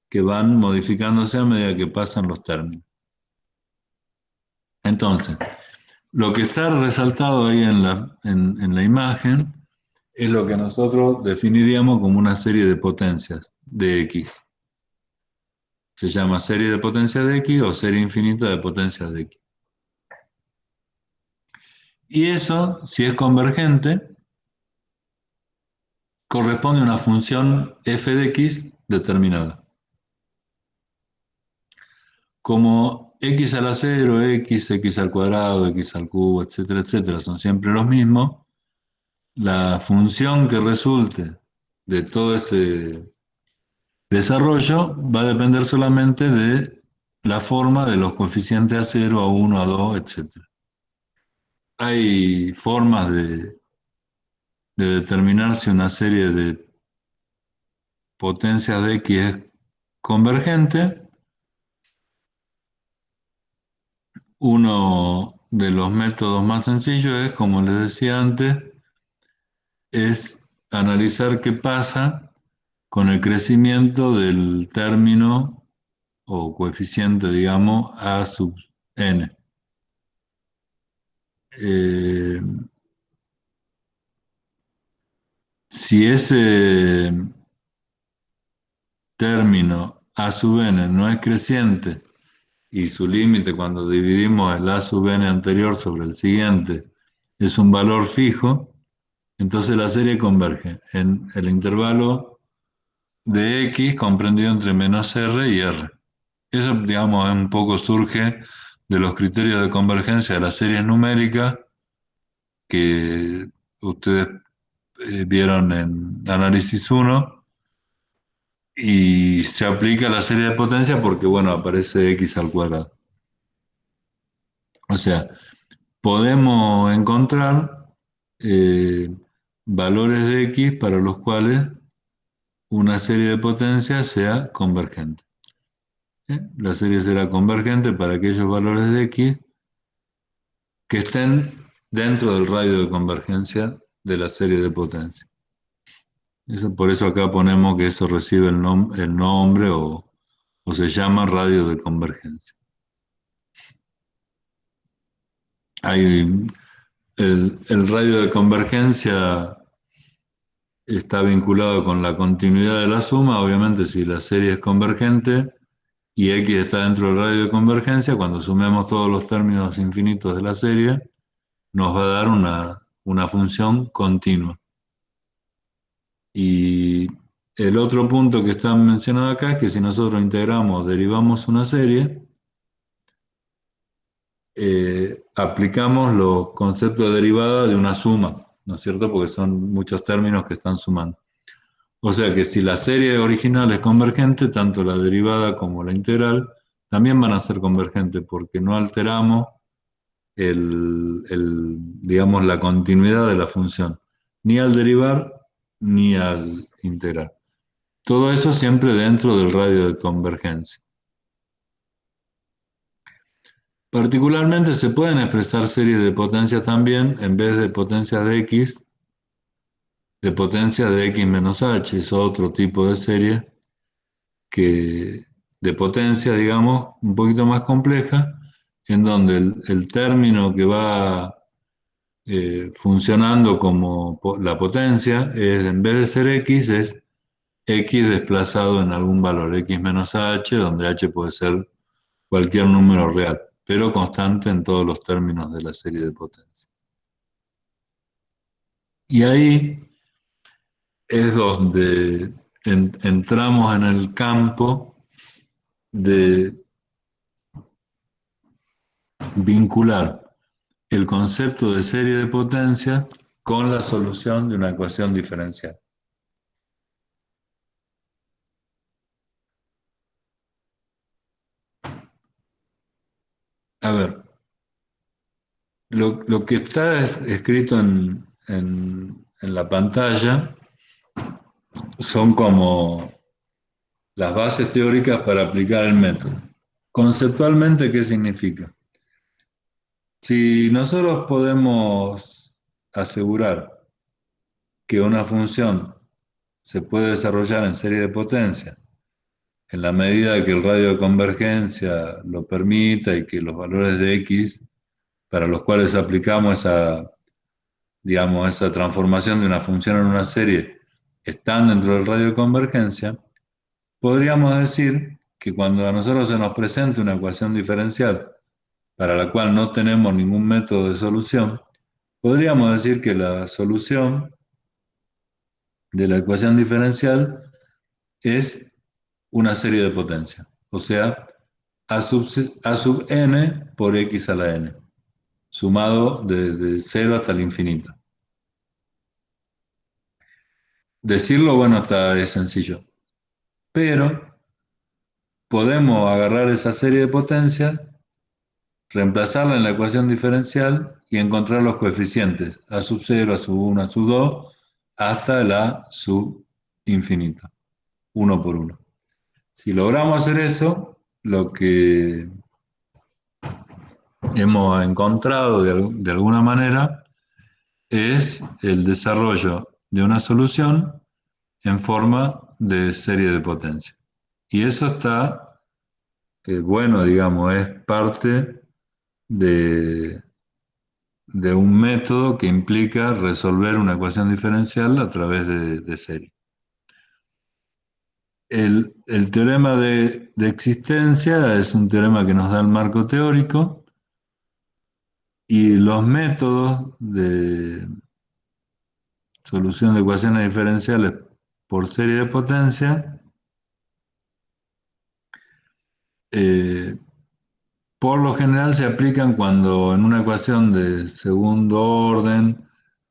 que van modificándose a medida que pasan los términos. Entonces, lo que está resaltado ahí en la imagen es lo que nosotros definiríamos como una serie de potencias de x. Se llama serie de potencias de x o serie infinita de potencias de x. Y eso, si es convergente, corresponde a una función f de x determinada. Como x a la 0, x al cuadrado, x al cubo, etcétera, etcétera, son siempre los mismos, la función que resulte de todo ese desarrollo va a depender solamente de la forma de los coeficientes a 0, a 1, a 2, etcétera. Hay formas de determinar si una serie de potencias de x es convergente. Uno de los métodos más sencillos es, como les decía antes, es analizar qué pasa con el crecimiento del término o coeficiente, digamos, a sub n. Eh, Si ese término a sub n no es creciente y su límite cuando dividimos el a sub n anterior sobre el siguiente es un valor fijo, entonces la serie converge en el intervalo de x comprendido entre menos r y r. Eso, digamos, un poco surge de los criterios de convergencia de las series numéricas que ustedes vieron en análisis 1 y se aplica a la serie de potencia porque, bueno, aparece x al cuadrado. O sea, podemos encontrar eh, valores de x para los cuales una serie de potencias sea convergente. La serie será convergente para aquellos valores de x que estén dentro del radio de convergencia de la serie de potencia. Por eso acá ponemos que eso recibe el nombre o se llama radio de convergencia. Hay, el radio de convergencia está vinculado con la continuidad de la suma. Obviamente, si la serie es convergente y x está dentro del radio de convergencia, cuando sumemos todos los términos infinitos de la serie, nos va a dar una función continua. Y el otro punto que está mencionado acá es que si nosotros integramos, derivamos una serie, aplicamos los conceptos de derivada de una suma, ¿no es cierto? Porque son muchos términos que están sumando. O sea que si la serie original es convergente, tanto la derivada como la integral también van a ser convergentes porque no alteramos digamos, la continuidad de la función, ni al derivar ni al integrar. Todo eso siempre dentro del radio de convergencia. Particularmente se pueden expresar series de potencias también, en vez de potencias de x, de potencias de x menos h. Es otro tipo de serie de potencia, digamos, un poquito más compleja, en donde el término que va funcionando como la potencia, en vez de ser x, es x desplazado en algún valor, x menos h, donde h puede ser cualquier número real, pero constante en todos los términos de la serie de potencia. Y ahí es donde entramos en el campo de vincular el concepto de serie de potencia con la solución de una ecuación diferencial. A ver, lo que está escrito en la pantalla son como las bases teóricas para aplicar el método. Conceptualmente, ¿qué significa? Si nosotros podemos asegurar que una función se puede desarrollar en serie de potencia en la medida que el radio de convergencia lo permita y que los valores de x para los cuales aplicamos digamos, esa transformación de una función en una serie están dentro del radio de convergencia, podríamos decir que cuando a nosotros se nos presente una ecuación diferencial para la cual no tenemos ningún método de solución, podríamos decir que la solución de la ecuación diferencial es una serie de potencia, o sea, a sub n por x a la n, sumado de 0 hasta el infinito. Decirlo, bueno, es sencillo, pero podemos agarrar esa serie de potencias, reemplazarla en la ecuación diferencial y encontrar los coeficientes a sub 0, a sub 1, a sub 2, hasta la sub infinito, uno por uno. Si logramos hacer eso, lo que hemos encontrado de alguna manera es el desarrollo de una solución en forma de serie de potencia. Y eso está, bueno, digamos, es parte de de un método que implica resolver una ecuación diferencial a través de serie. El teorema de existencia es un teorema que nos da el marco teórico y los métodos de solución de ecuaciones diferenciales por serie de potencia, eh, por lo general se aplican cuando en una ecuación de segundo orden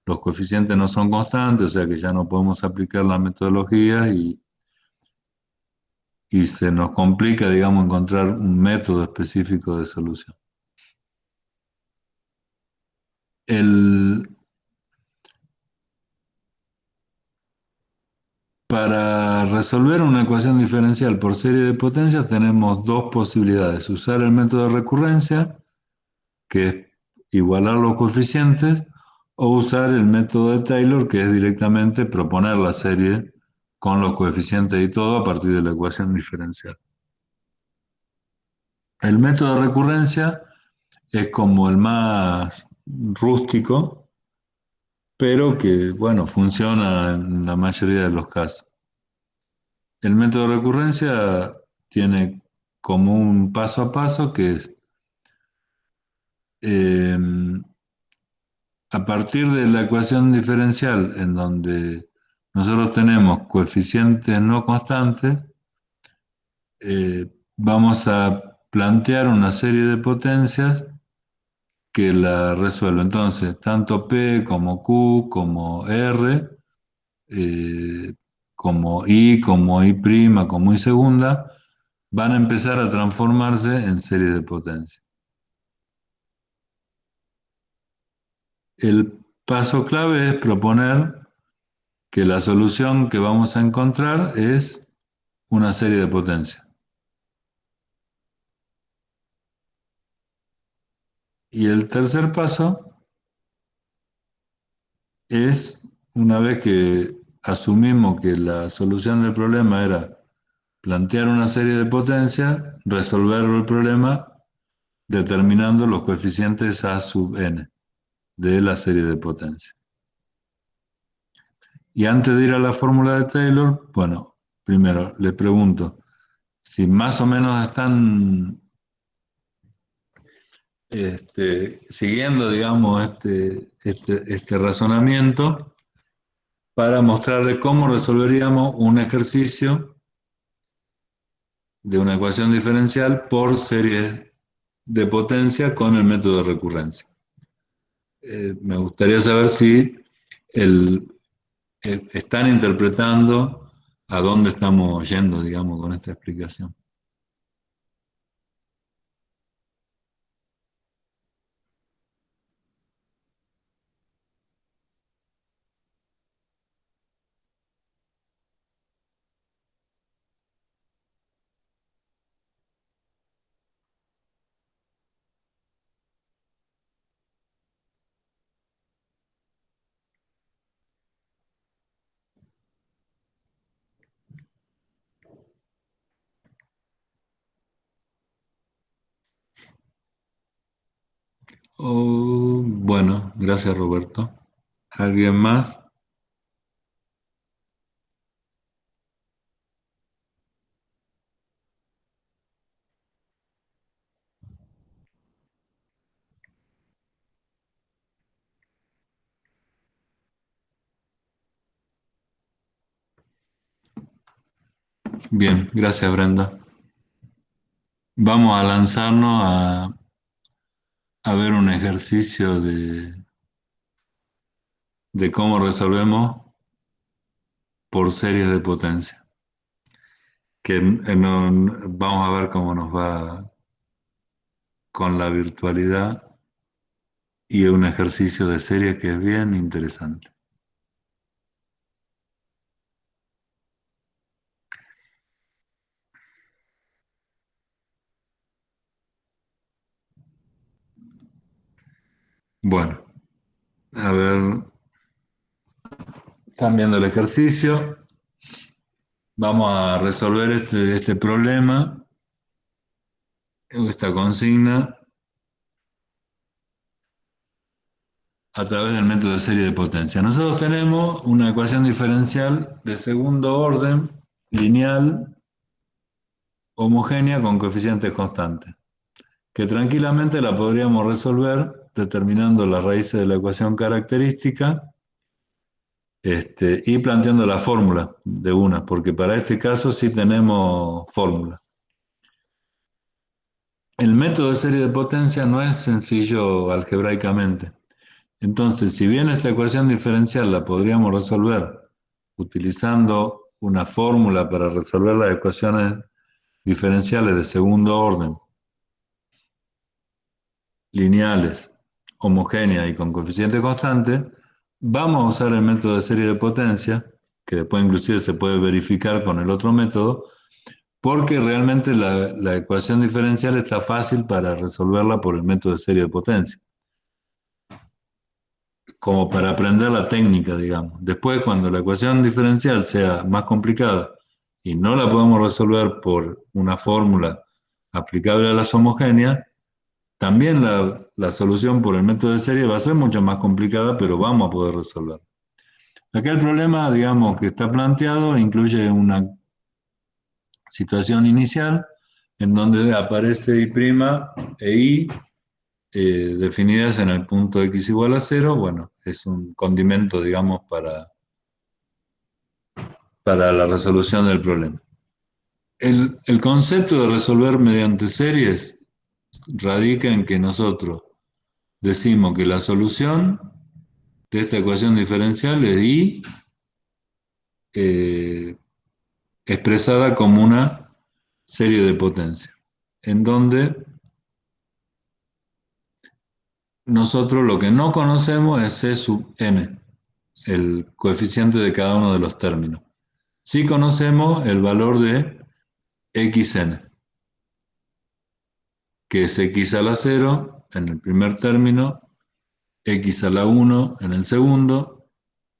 los coeficientes no son constantes, o sea que ya no podemos aplicar la metodología y se nos complica, digamos, encontrar un método específico de solución. El, para resolver una ecuación diferencial por serie de potencias tenemos dos posibilidades: usar el método de recurrencia, que es igualar los coeficientes, o usar el método de Taylor, que es directamente proponer la serie con los coeficientes y todo a partir de la ecuación diferencial. El método de recurrencia es como el más rústico, pero que, bueno, funciona en la mayoría de los casos. El método de recurrencia tiene como un paso a paso que es, eh, a partir de la ecuación diferencial en donde nosotros tenemos coeficientes no constantes, vamos a plantear una serie de potencias que la resuelven. Entonces, tanto P como Q como R, eh, como I', como I segunda, van a empezar a transformarse en serie de potencias. El paso clave es proponer que la solución que vamos a encontrar es una serie de potencias. Y el tercer paso es, una vez que asumimos que la solución del problema era plantear una serie de potencias, resolver el problema determinando los coeficientes A sub n de la serie de potencias. Y antes de ir a la fórmula de Taylor, bueno, primero le pregunto si más o menos están siguiendo, digamos, este razonamiento para mostrarle cómo resolveríamos un ejercicio de una ecuación diferencial por series de potencia con el método de recurrencia. Me gustaría saber si el, están interpretando a dónde estamos yendo, digamos, con esta explicación. Oh, bueno, gracias Roberto. ¿Alguien más? Bien, gracias Brenda. Vamos a lanzarnos a ver un ejercicio de cómo resolvemos por series de potencia. Que vamos a ver cómo nos va con la virtualidad y un ejercicio de serie que es bien interesante. Bueno, a ver, cambiando el ejercicio, vamos a resolver este problema, esta consigna, a través del método de serie de potencia. Nosotros tenemos una ecuación diferencial de segundo orden, lineal, homogénea con coeficientes constantes, que tranquilamente la podríamos resolver determinando las raíces de la ecuación característica y planteando la fórmula de una, porque para este caso sí tenemos fórmula. El método de serie de potencia no es sencillo algebraicamente. Entonces, si bien esta ecuación diferencial la podríamos resolver utilizando una fórmula para resolver las ecuaciones diferenciales de segundo orden, lineales, homogéneas y con coeficiente constante, vamos a usar el método de serie de potencia, que después inclusive se puede verificar con el otro método, porque realmente la ecuación diferencial está fácil para resolverla por el método de serie de potencia, como para aprender la técnica, digamos. Después, cuando la ecuación diferencial sea más complicada y no la podemos resolver por una fórmula aplicable a las homogéneas, también la solución por el método de serie va a ser mucho más complicada, pero vamos a poder resolver. Acá el problema, digamos, que está planteado incluye una situación inicial en donde aparece I' e I definidas en el punto x igual a 0. Bueno, es un condimento, digamos, para la resolución del problema. El concepto de resolver mediante series radica en que nosotros decimos que la solución de esta ecuación diferencial es I expresada como una serie de potencia, en donde nosotros lo que no conocemos es C sub n, el coeficiente de cada uno de los términos. Sí conocemos el valor de xn, que es x a la 0 en el primer término, x a la 1 en el segundo,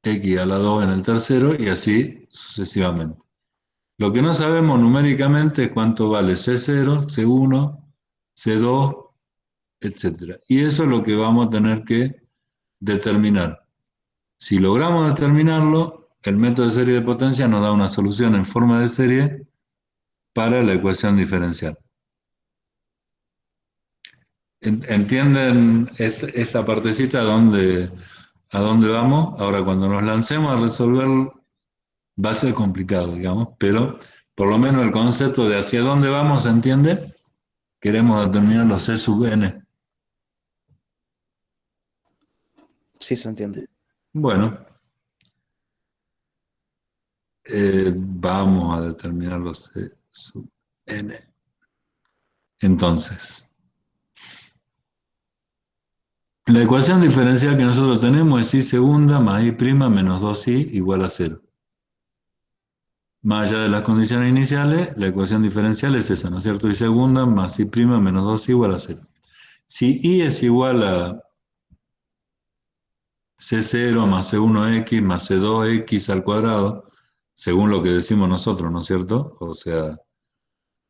x a la 2 en el tercero y así sucesivamente. Lo que no sabemos numéricamente es cuánto vale C0, C1, C2, etc. Y eso es lo que vamos a tener que determinar. Si logramos determinarlo, el método de serie de potencia nos da una solución en forma de serie para la ecuación diferencial. ¿Entienden esta partecita a dónde vamos? Ahora, cuando nos lancemos a resolver, va a ser complicado, digamos, pero por lo menos el concepto de hacia dónde vamos se entiende. Queremos determinar los C sub n. Sí, se entiende. Bueno, vamos a determinar los C sub n. Entonces, la ecuación diferencial que nosotros tenemos es I segunda más I prima menos 2i igual a 0. Más allá de las condiciones iniciales, la ecuación diferencial es esa, ¿no es cierto? I segunda más I prima menos 2i igual a 0. Si I es igual a C0 más C1x más C2x al cuadrado, según lo que decimos nosotros, ¿no es cierto? O sea,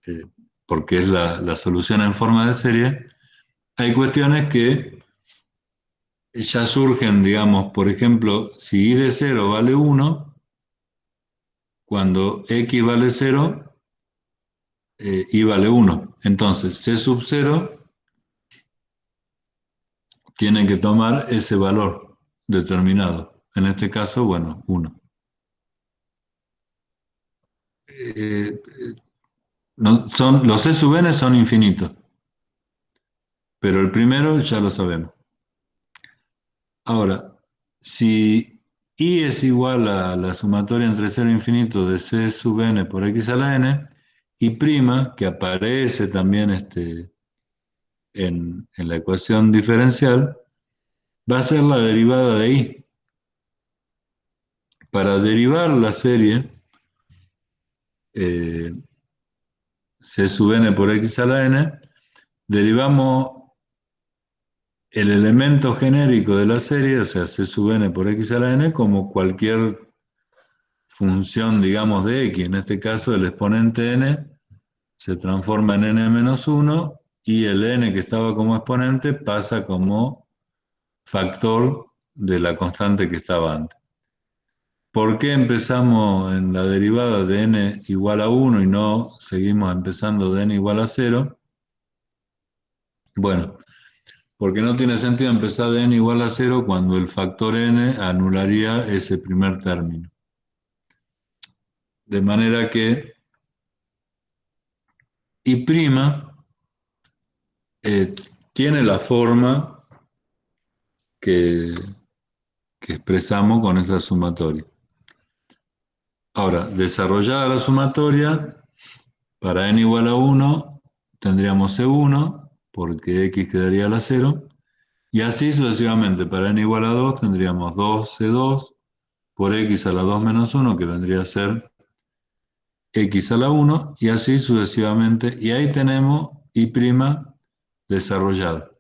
eh, porque es la solución en forma de serie, hay cuestiones que ya surgen, digamos, por ejemplo, si I de 0 vale 1, cuando x vale 0, I vale 1. Entonces, C sub 0 tiene que tomar ese valor determinado. En este caso, bueno, 1. Los C sub n son infinitos, pero el primero ya lo sabemos. Ahora, si I es igual a la sumatoria entre 0 e infinito de C sub n por x a la n, I prima, que aparece también en la ecuación diferencial, va a ser la derivada de I. Para derivar la serie C sub n por x a la n, derivamos el elemento genérico de la serie, o sea, C sub n por x a la n, como cualquier función, digamos, de x. En este caso, el exponente n se transforma en n menos 1 y el n que estaba como exponente pasa como factor de la constante que estaba antes. ¿Por qué empezamos en la derivada de n igual a 1 y no seguimos empezando de n igual a 0? Bueno, porque no tiene sentido empezar de n igual a 0 cuando el factor n anularía ese primer término. De manera que y' tiene la forma que, que expresamos con esa sumatoria. Ahora, desarrollada la sumatoria, para n igual a 1 tendríamos C1, porque x quedaría a la 0, y así sucesivamente. Para n igual a 2 tendríamos 2C2 por x a la 2 menos 1, que vendría a ser x a la 1, y así sucesivamente. Y ahí tenemos y' desarrollada.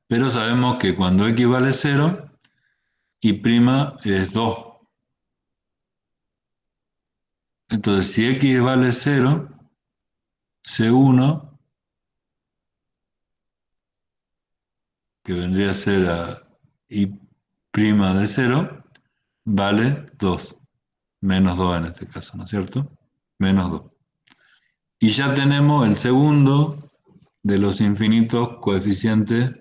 Pero sabemos que cuando x vale 0, y' es 2. Entonces, si x vale 0, C1, que vendría a ser a y' de 0, vale 2. Menos 2 en este caso, ¿no es cierto? Menos 2. Y ya tenemos el segundo de los infinitos coeficientes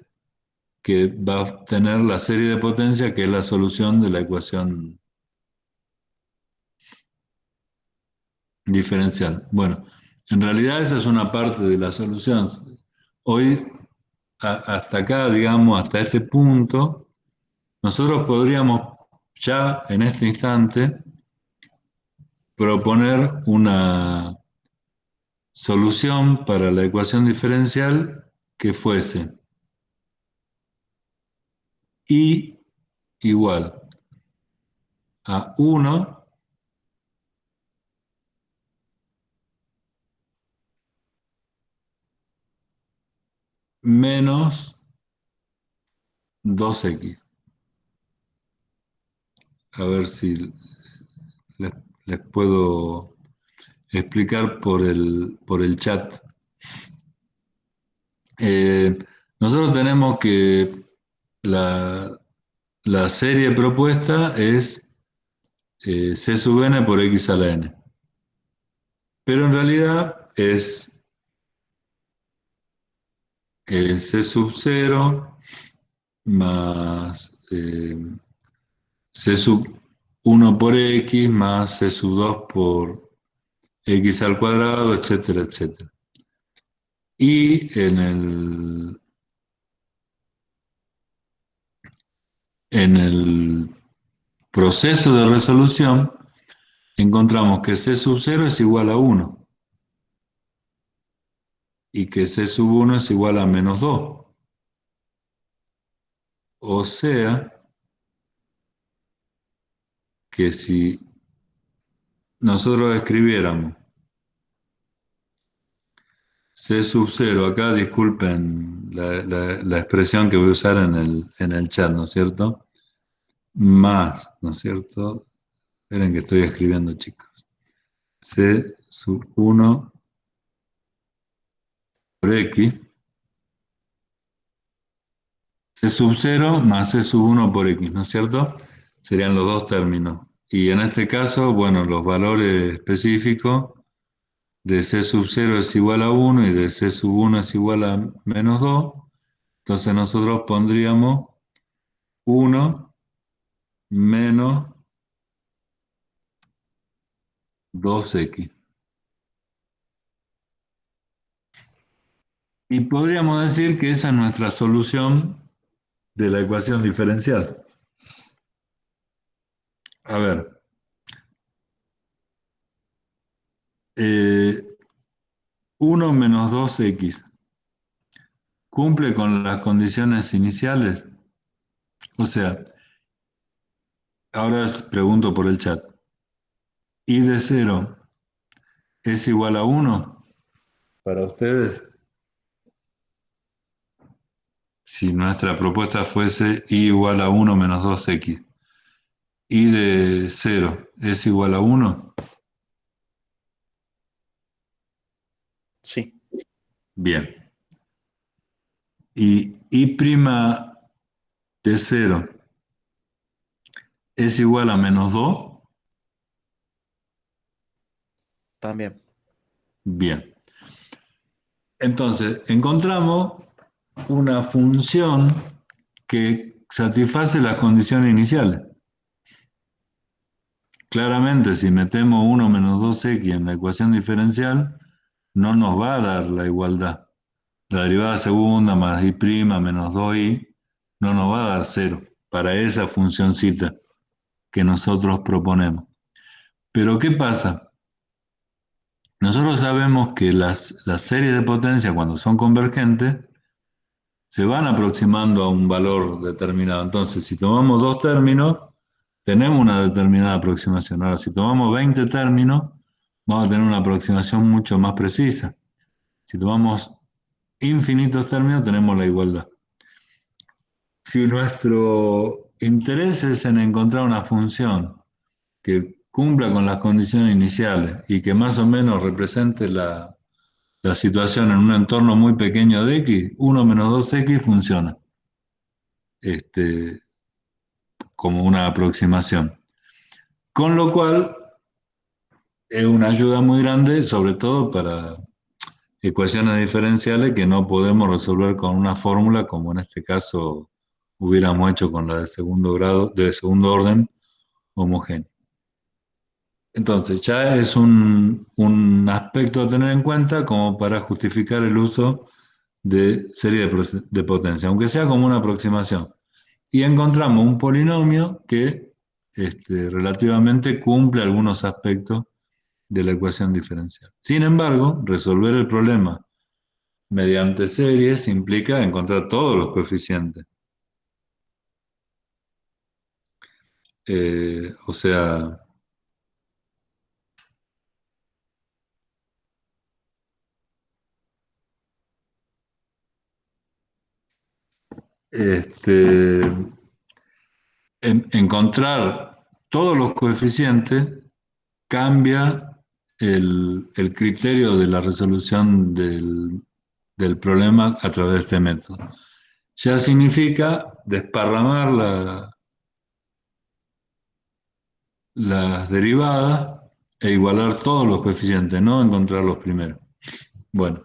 que va a tener la serie de potencia, que es la solución de la ecuación diferencial. Bueno, en realidad esa es una parte de la solución. Hoy, hasta acá, digamos, hasta este punto, nosotros podríamos ya en este instante proponer una solución para la ecuación diferencial que fuese y igual a 1 menos 2x. A ver si les, les puedo explicar por el chat. Eh, Nosotros tenemos que la serie propuesta es c sub n por x a la n. Pero en realidad es c sub 0 más c sub 1 por x más c sub 2 por x al cuadrado, etcétera, etcétera. Y en el proceso de resolución encontramos que c sub 0 es igual a 1 y que c sub 1 es igual a menos 2. O sea que si nosotros escribiéramos c sub 0, acá disculpen la expresión que voy a usar en el chat, ¿no es cierto? Más, ¿no es cierto? Esperen que estoy escribiendo, chicos. C sub 1 por x, c sub 0 más c sub 1 por x, ¿no es cierto? Serían los dos términos. Y en este caso, bueno, los valores específicos de c sub 0 es igual a 1 y de c sub 1 es igual a menos 2. Entonces nosotros pondríamos 1 menos 2x. Y podríamos decir que esa es nuestra solución de la ecuación diferencial. A ver, 1 menos 2x cumple con las condiciones iniciales. O sea, ahora os pregunto por el chat. ¿Y de 0 es igual a 1 para ustedes? Si nuestra propuesta fuese y igual a 1 menos 2x. ¿Y de 0 es igual a 1? Sí. Bien. Y y' de 0 es igual a -2, También. bien. Entonces, encontramos una función que satisface las condiciones iniciales. Claramente, si metemos 1 menos 2x en la ecuación diferencial, no nos va a dar la igualdad. La derivada segunda más y' menos 2y no nos va a dar 0 para esa funcioncita que nosotros proponemos. Pero ¿qué pasa? Nosotros sabemos que las series de potencia, cuando son convergentes, se van aproximando a un valor determinado. Entonces, si tomamos dos términos, tenemos una determinada aproximación. Ahora, si tomamos 20 términos, vamos a tener una aproximación mucho más precisa. Si tomamos infinitos términos, tenemos la igualdad. Si nuestro interés es en encontrar una función que cumpla con las condiciones iniciales y que más o menos represente la situación en un entorno muy pequeño de x, 1 menos 2x funciona como una aproximación. Con lo cual es una ayuda muy grande, sobre todo para ecuaciones diferenciales que no podemos resolver con una fórmula, como en este caso hubiéramos hecho con la de segundo grado, de segundo orden homogéneo. Entonces, ya es un aspecto a tener en cuenta como para justificar el uso de serie de potencia, aunque sea como una aproximación. Y encontramos un polinomio que relativamente cumple algunos aspectos de la ecuación diferencial. Sin embargo, resolver el problema mediante series implica encontrar todos los coeficientes. O sea, este, encontrar todos los coeficientes cambia el criterio de la resolución del problema a través de este método. Ya significa desparramar las derivadas e igualar todos los coeficientes, no encontrar los primeros. Bueno,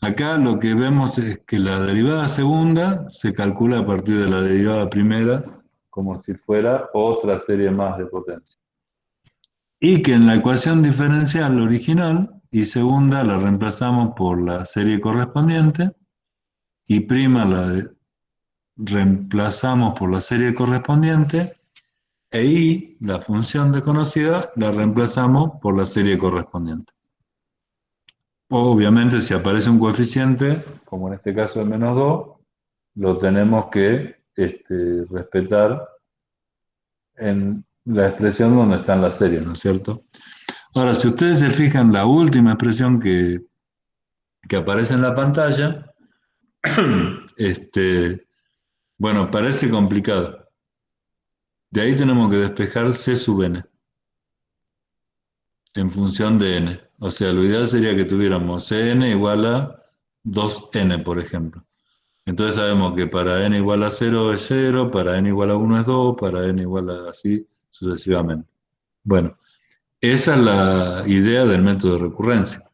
acá lo que vemos es que la derivada segunda se calcula a partir de la derivada primera como si fuera otra serie más de potencia. Y que en la ecuación diferencial original y segunda la reemplazamos por la serie correspondiente y prima reemplazamos por la serie correspondiente e y, la función desconocida, la reemplazamos por la serie correspondiente. Obviamente, si aparece un coeficiente, como en este caso el -2, lo tenemos que respetar en la expresión donde están las series, ¿no es cierto? Ahora, si ustedes se fijan, la última expresión que aparece en la pantalla, bueno, parece complicado. De ahí tenemos que despejar C sub n en función de n. O sea, lo ideal sería que tuviéramos Cn igual a 2n, por ejemplo. Entonces sabemos que para n igual a 0 es 0, para n igual a 1 es 2, para n igual a así sucesivamente. Bueno, esa es la idea del método de recurrencia.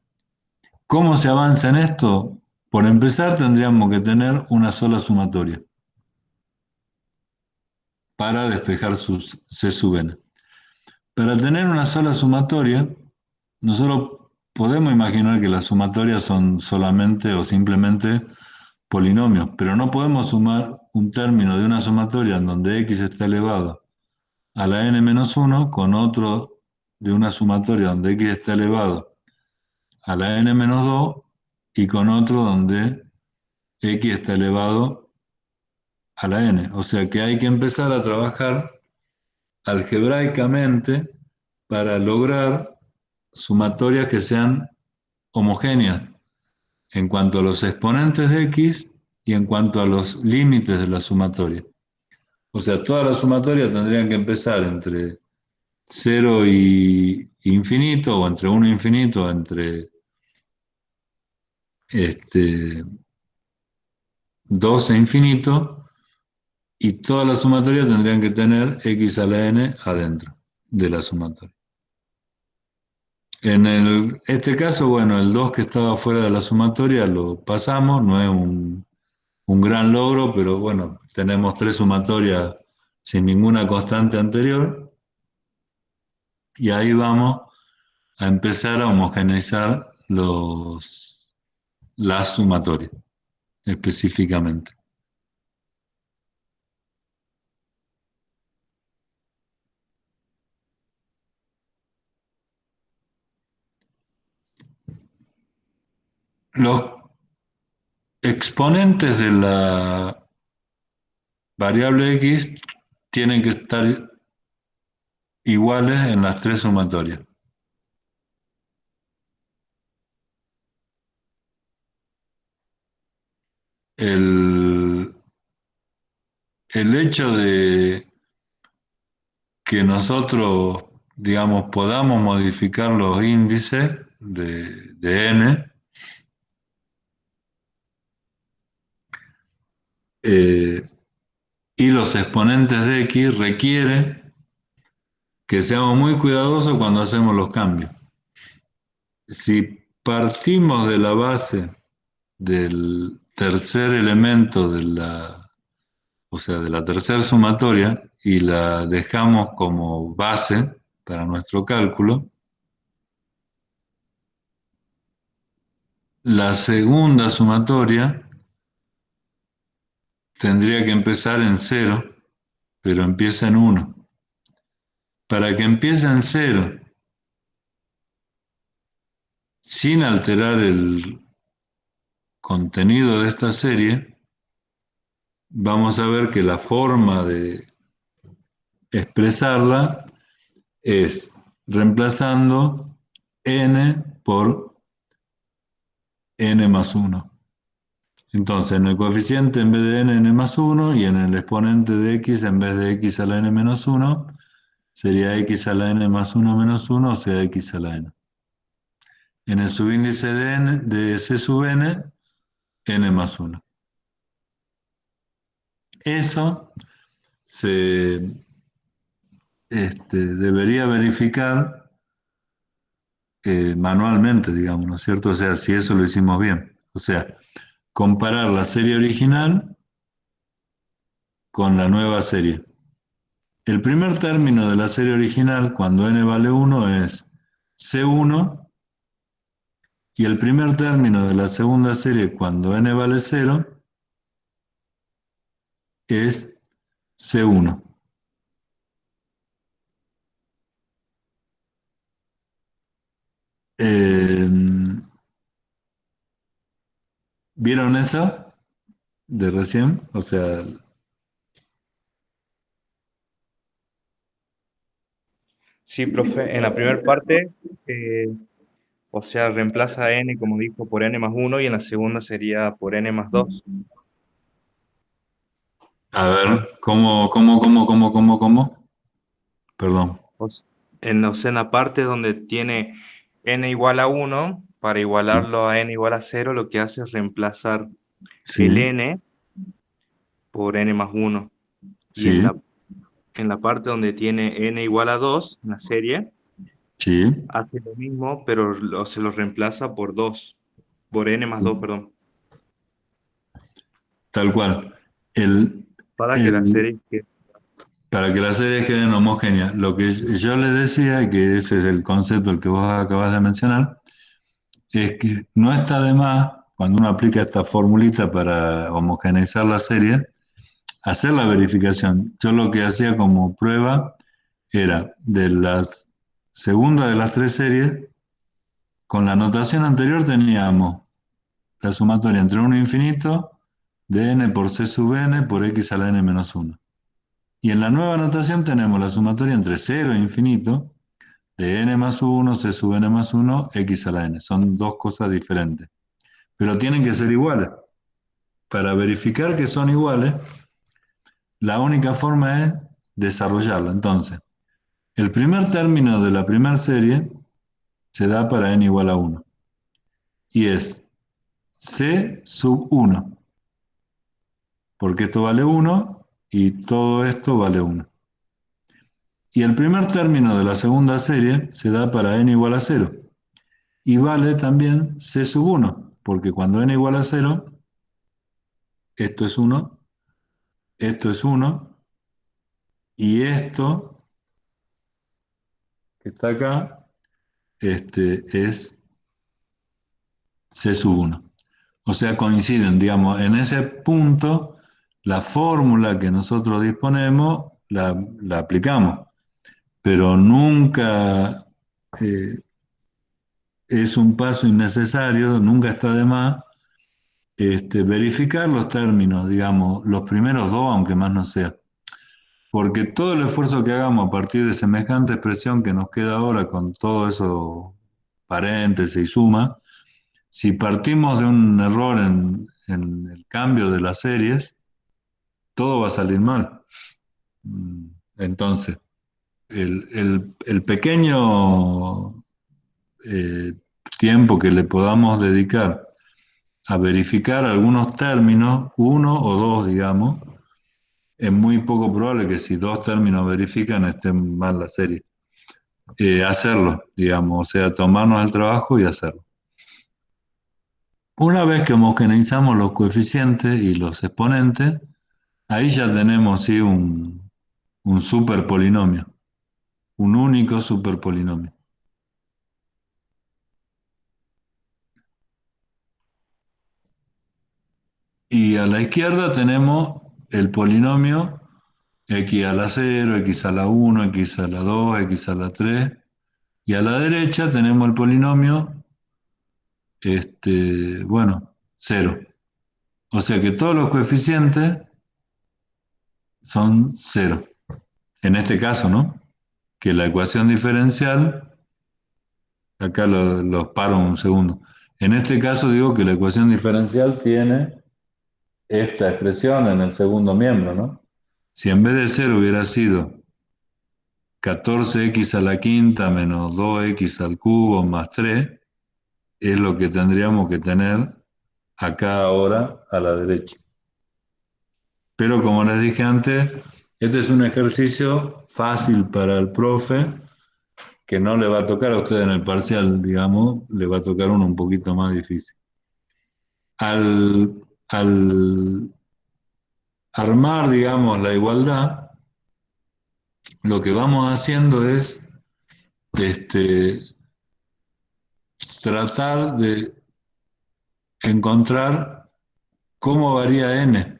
¿Cómo se avanza en esto? Por empezar, tendríamos que tener una sola sumatoria para despejar C sub n. Para tener una sola sumatoria, nosotros podemos imaginar que las sumatorias son solamente o simplemente polinomios, pero no podemos sumar un término de una sumatoria en donde x está elevado a la n-1 con otro de una sumatoria donde x está elevado a la n-2 y con otro donde x está elevado a la n. O sea que hay que empezar a trabajar algebraicamente para lograr sumatorias que sean homogéneas en cuanto a los exponentes de x y en cuanto a los límites de la sumatoria. O sea, todas las sumatorias tendrían que empezar entre 0 y infinito, o entre 1 e infinito, entre 2 e infinito, y todas las sumatorias tendrían que tener x a la n adentro de la sumatoria. En este caso, bueno, el 2 que estaba fuera de la sumatoria lo pasamos, no es un gran logro, pero bueno, tenemos tres sumatorias sin ninguna constante anterior, y ahí vamos a empezar a homogeneizar las sumatorias específicamente. Los exponentes de la variable x tienen que estar iguales en las tres sumatorias. El, el hecho de que nosotros, digamos, podamos modificar los índices de n, eh, y los exponentes de x requiere que seamos muy cuidadosos cuando hacemos los cambios. Si partimos de la base del tercer elemento o sea, de la tercera sumatoria y la dejamos como base para nuestro cálculo, la segunda sumatoria tendría que empezar en 0, pero empieza en 1. Para que empiece en 0, sin alterar el contenido de esta serie, vamos a ver que la forma de expresarla es reemplazando n por n más 1. Entonces, en el coeficiente en vez de n más 1 y en el exponente de x en vez de x a la n menos 1, sería x a la n más 1 menos 1, o sea, x a la n. En el subíndice de c sub n, n más 1. Eso se debería verificar manualmente, digamos, ¿no es cierto? O sea, si eso lo hicimos bien. O sea, comparar la serie original con la nueva serie. El primer término de la serie original, cuando n vale 1, es C1, y el primer término de la segunda serie, cuando n vale 0, es C1. Eh, ¿Vieron eso de recién? O sea, Sí, profe, en la primera parte, eh, o sea, reemplaza n, como dijo, por n más uno y en la segunda sería por n más 2. a ver, ¿cómo? Perdón. O sea, en la parte donde tiene n igual a uno, para igualarlo a n igual a cero, lo que hace es reemplazar el Sí, n por n más uno. Y sí, en la parte donde tiene n igual a 2, en la serie, sí, hace lo mismo, pero se lo reemplaza por 2, por n más 2, perdón, tal cual. El, para que la el, serie quede. para que las series queden homogéneas. Lo que yo le decía, que ese es el concepto el que vos acabas de mencionar, es que no está de más, cuando uno aplica esta formulita para homogeneizar la serie, hacer la verificación. Yo lo que hacía como prueba era de las segunda de las tres series, con la notación anterior teníamos la sumatoria entre 1 e infinito de n por c sub n por x a la n menos 1. Y en la nueva notación tenemos la sumatoria entre 0 e infinito de n más 1, c sub n más 1, x a la n. Son dos cosas diferentes, pero tienen que ser iguales. Para verificar que son iguales, la única forma es desarrollarla. Entonces, el primer término de la primera serie se da para n igual a 1 y es c sub 1, porque esto vale 1 y todo esto vale 1. Y el primer término de la segunda serie se da para n igual a 0 y vale también c sub 1, porque cuando n igual a 0, esto es 1, esto es 1 y esto que está acá es c sub 1. O sea, coinciden, digamos, en ese punto, la fórmula que nosotros disponemos la aplicamos, pero nunca es un paso innecesario, nunca está de más verificar los términos, digamos, los primeros dos, aunque más no sea. Porque todo el esfuerzo que hagamos a partir de semejante expresión que nos queda ahora con todo eso paréntesis y suma, si partimos de un error en el cambio de las series, todo va a salir mal. Entonces, el pequeño eh, tiempo que le podamos dedicar a verificar algunos términos, uno o dos, digamos, es muy poco probable que si dos términos verifican estén mal la serie. Hacerlo, digamos, o sea, tomarnos el trabajo y hacerlo. Una vez que homogeneizamos los coeficientes y los exponentes, ahí ya tenemos sí, un superpolinomio, un único superpolinomio. Y a la izquierda tenemos el polinomio x a la 0, x a la 1, x a la 2, x a la 3. Y a la derecha tenemos el polinomio, bueno, 0. O sea que todos los coeficientes son 0. En este caso, ¿no? Que la ecuación diferencial, acá los paro un segundo. En este caso digo que la ecuación diferencial tiene esta expresión en el segundo miembro, ¿no? Si en vez de 0 hubiera sido 14x a la quinta menos 2x al cubo más 3, es lo que tendríamos que tener acá ahora a la derecha. Pero como les dije antes, este es un ejercicio fácil para el profe, que no le va a tocar a usted en el parcial, digamos, le va a tocar uno un poquito más difícil. Al armar, digamos, la igualdad, lo que vamos haciendo es este, tratar de encontrar cómo varía n,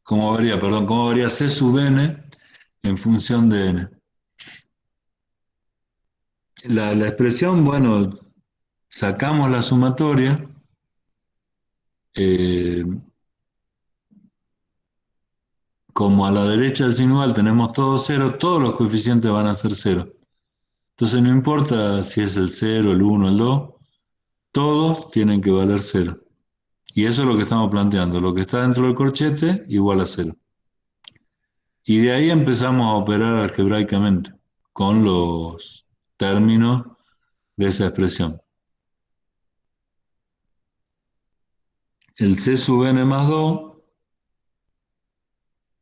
cómo varía c sub n en función de n. La expresión, bueno, sacamos la sumatoria, eh, como a la derecha del signo igual tenemos todo cero, todos los coeficientes van a ser cero. Entonces no importa si es el 0, el 1, el 2, todos tienen que valer cero. Y eso es lo que estamos planteando, lo que está dentro del corchete igual a cero. Y de ahí empezamos a operar algebraicamente con los términos de esa expresión. El c sub n más 2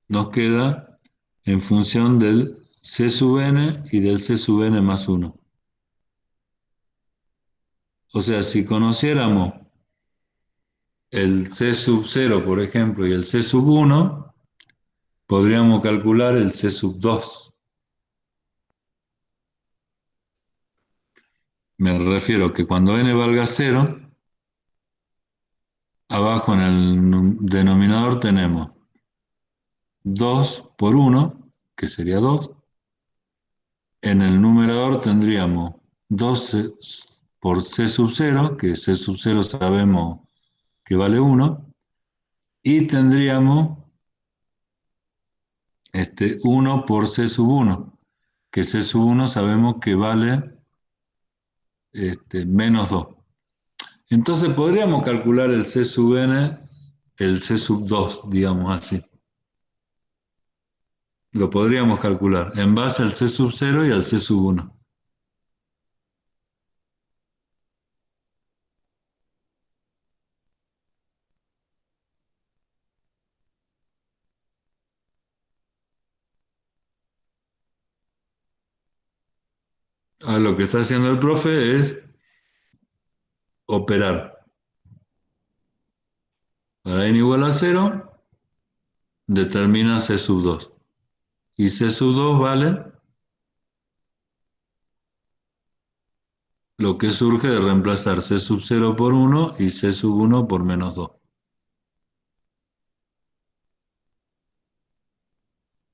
nos queda en función del c sub n y del c sub n más 1. O sea, si conociéramos el c sub 0, por ejemplo, y el c sub 1, podríamos calcular el c sub 2. Me refiero que cuando n valga 0, abajo en el denominador tenemos 2 por 1, que sería 2. En el numerador tendríamos 2 por c sub 0, que c sub 0 sabemos que vale 1. Y tendríamos 1 por c sub 1, que c sub 1 sabemos que vale menos 2. Entonces podríamos calcular el c sub n, el c sub 2, digamos así. Lo podríamos calcular en base al c sub 0 y al c sub 1. Lo que está haciendo el profe es operar. Para n igual a cero, determina C sub 2. Y C sub 2 vale lo que surge de reemplazar C sub 0 por 1 y C sub 1 por menos 2.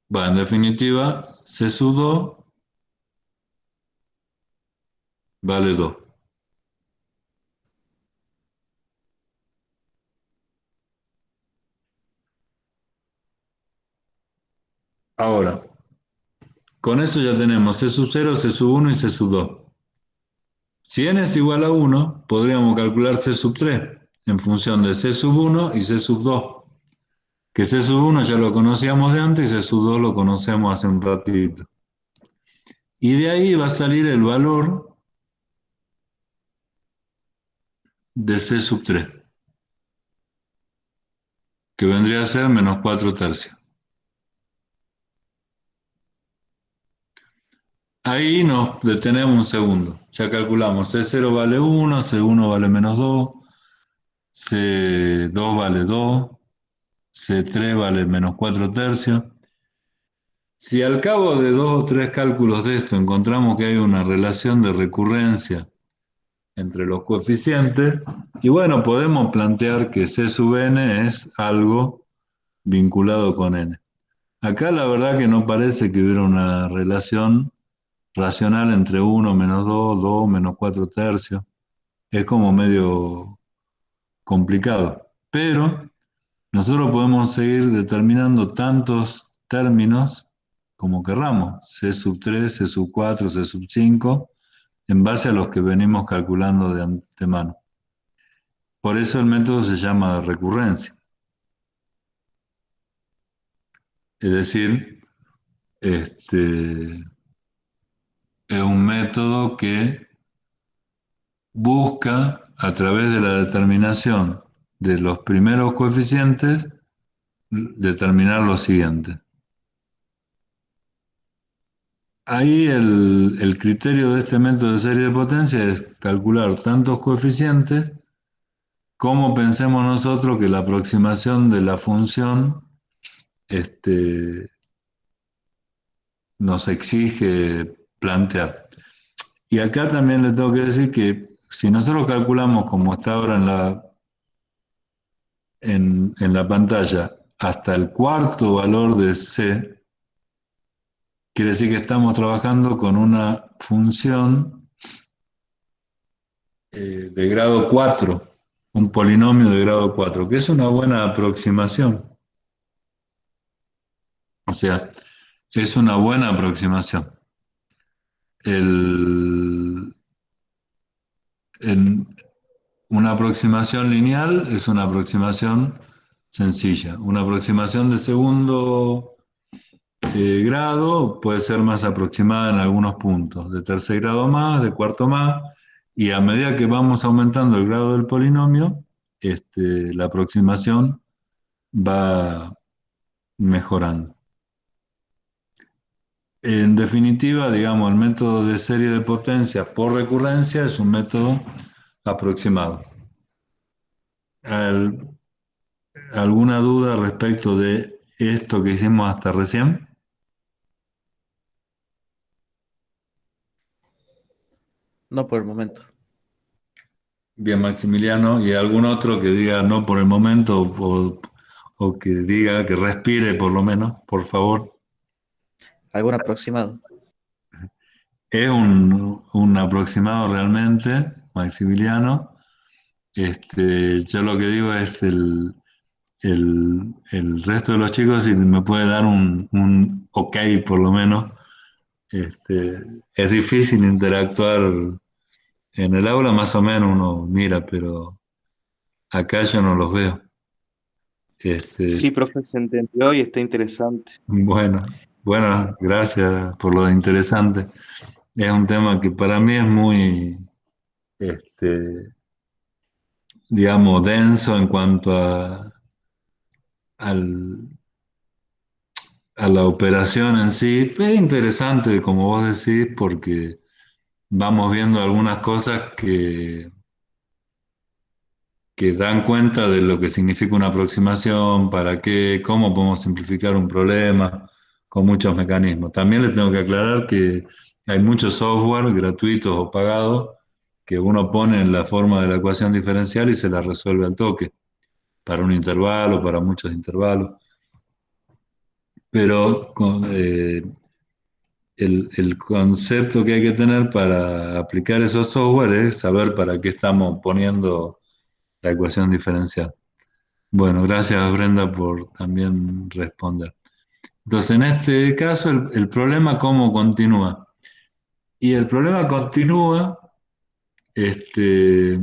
En definitiva, C sub 2 vale 2. Ahora, con eso ya tenemos C sub 0, C sub 1 y C sub 2. Si n es igual a 1, podríamos calcular C sub 3 en función de C sub 1 y C sub 2. Que C sub 1 ya lo conocíamos de antes y C sub 2 lo conocemos hace un ratito. Y de ahí va a salir el valor de C sub 3, que vendría a ser menos 4 tercios. Ahí nos detenemos un segundo. Ya calculamos C0 vale 1, C1 vale menos 2, C2 vale 2, C3 vale menos 4 tercios. Si al cabo de 2 o 3 cálculos de esto encontramos que hay una relación de recurrencia entre los coeficientes, y bueno, podemos plantear que C sub n es algo vinculado con n. Acá la verdad que no parece que hubiera una relación racional entre 1 menos 2, 2 menos 4 tercios. Es como medio complicado. Pero nosotros podemos seguir determinando tantos términos como querramos, C sub 3, C sub 4, C sub 5, en base a los que venimos calculando de antemano. Por eso el método se llama recurrencia. Es decir, es un método que busca, a través de la determinación de los primeros coeficientes, determinar lo siguiente. Ahí el criterio de este método de serie de potencia es calcular tantos coeficientes como pensemos nosotros que la aproximación de la función nos exige plantear. Y acá también le tengo que decir que si nosotros calculamos como está ahora en la pantalla hasta el cuarto valor de C, quiere decir que estamos trabajando con una función de grado 4, un polinomio de grado 4, que es una buena aproximación. O sea, es una buena aproximación. El, en una aproximación lineal es una aproximación sencilla. Una aproximación de segundo grado puede ser más aproximada en algunos puntos, de tercer grado más, de cuarto más, y a medida que vamos aumentando el grado del polinomio, la aproximación va mejorando. En definitiva, digamos, el método de serie de potencia por recurrencia es un método aproximado. ¿Al- ¿Alguna duda respecto de esto que hicimos hasta recién? No por el momento. Bien, Maximiliano, ¿y algún otro que diga no por el momento o que diga que respire por lo menos, por favor? ¿Algún aproximado? Es un aproximado realmente, Maximiliano. Yo lo que digo es el resto de los chicos, si me puede dar un ok por lo menos. Es difícil interactuar en el aula, más o menos uno mira, pero acá yo no los veo. Sí, profe, se entendió y está interesante. Bueno, gracias por lo interesante. Es un tema que para mí es muy, este, digamos, denso en cuanto al, a la operación en sí. Es interesante, como vos decís, porque vamos viendo algunas cosas que dan cuenta de lo que significa una aproximación, para qué, cómo podemos simplificar un problema, con muchos mecanismos. También les tengo que aclarar que hay muchos software gratuitos o pagados que uno pone en la forma de la ecuación diferencial y se la resuelve al toque, para un intervalo, para muchos intervalos. Pero el concepto que hay que tener para aplicar esos software es saber para qué estamos poniendo la ecuación diferencial. Bueno, gracias Brenda por también responder. Entonces, en este caso, el problema cómo continúa. Y el problema continúa, este,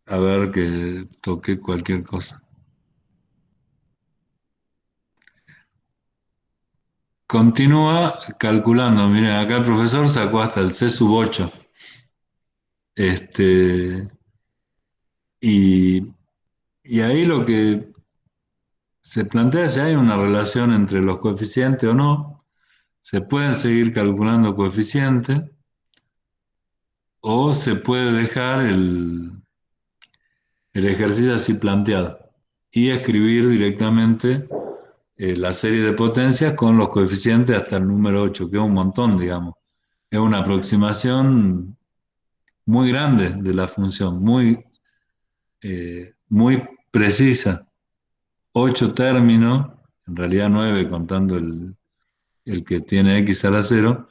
a ver que toque cualquier cosa. Continúa calculando, miren, acá el profesor sacó hasta el C sub 8. Este, y, y ahí lo que se plantea si hay una relación entre los coeficientes o no. Se pueden seguir calculando coeficientes o se puede dejar el ejercicio así planteado y escribir directamente la serie de potencias con los coeficientes hasta el número 8, que es un montón, digamos. Es una aproximación muy grande de la función, muy precisa. 8 términos, en realidad 9 contando el que tiene x a la 0,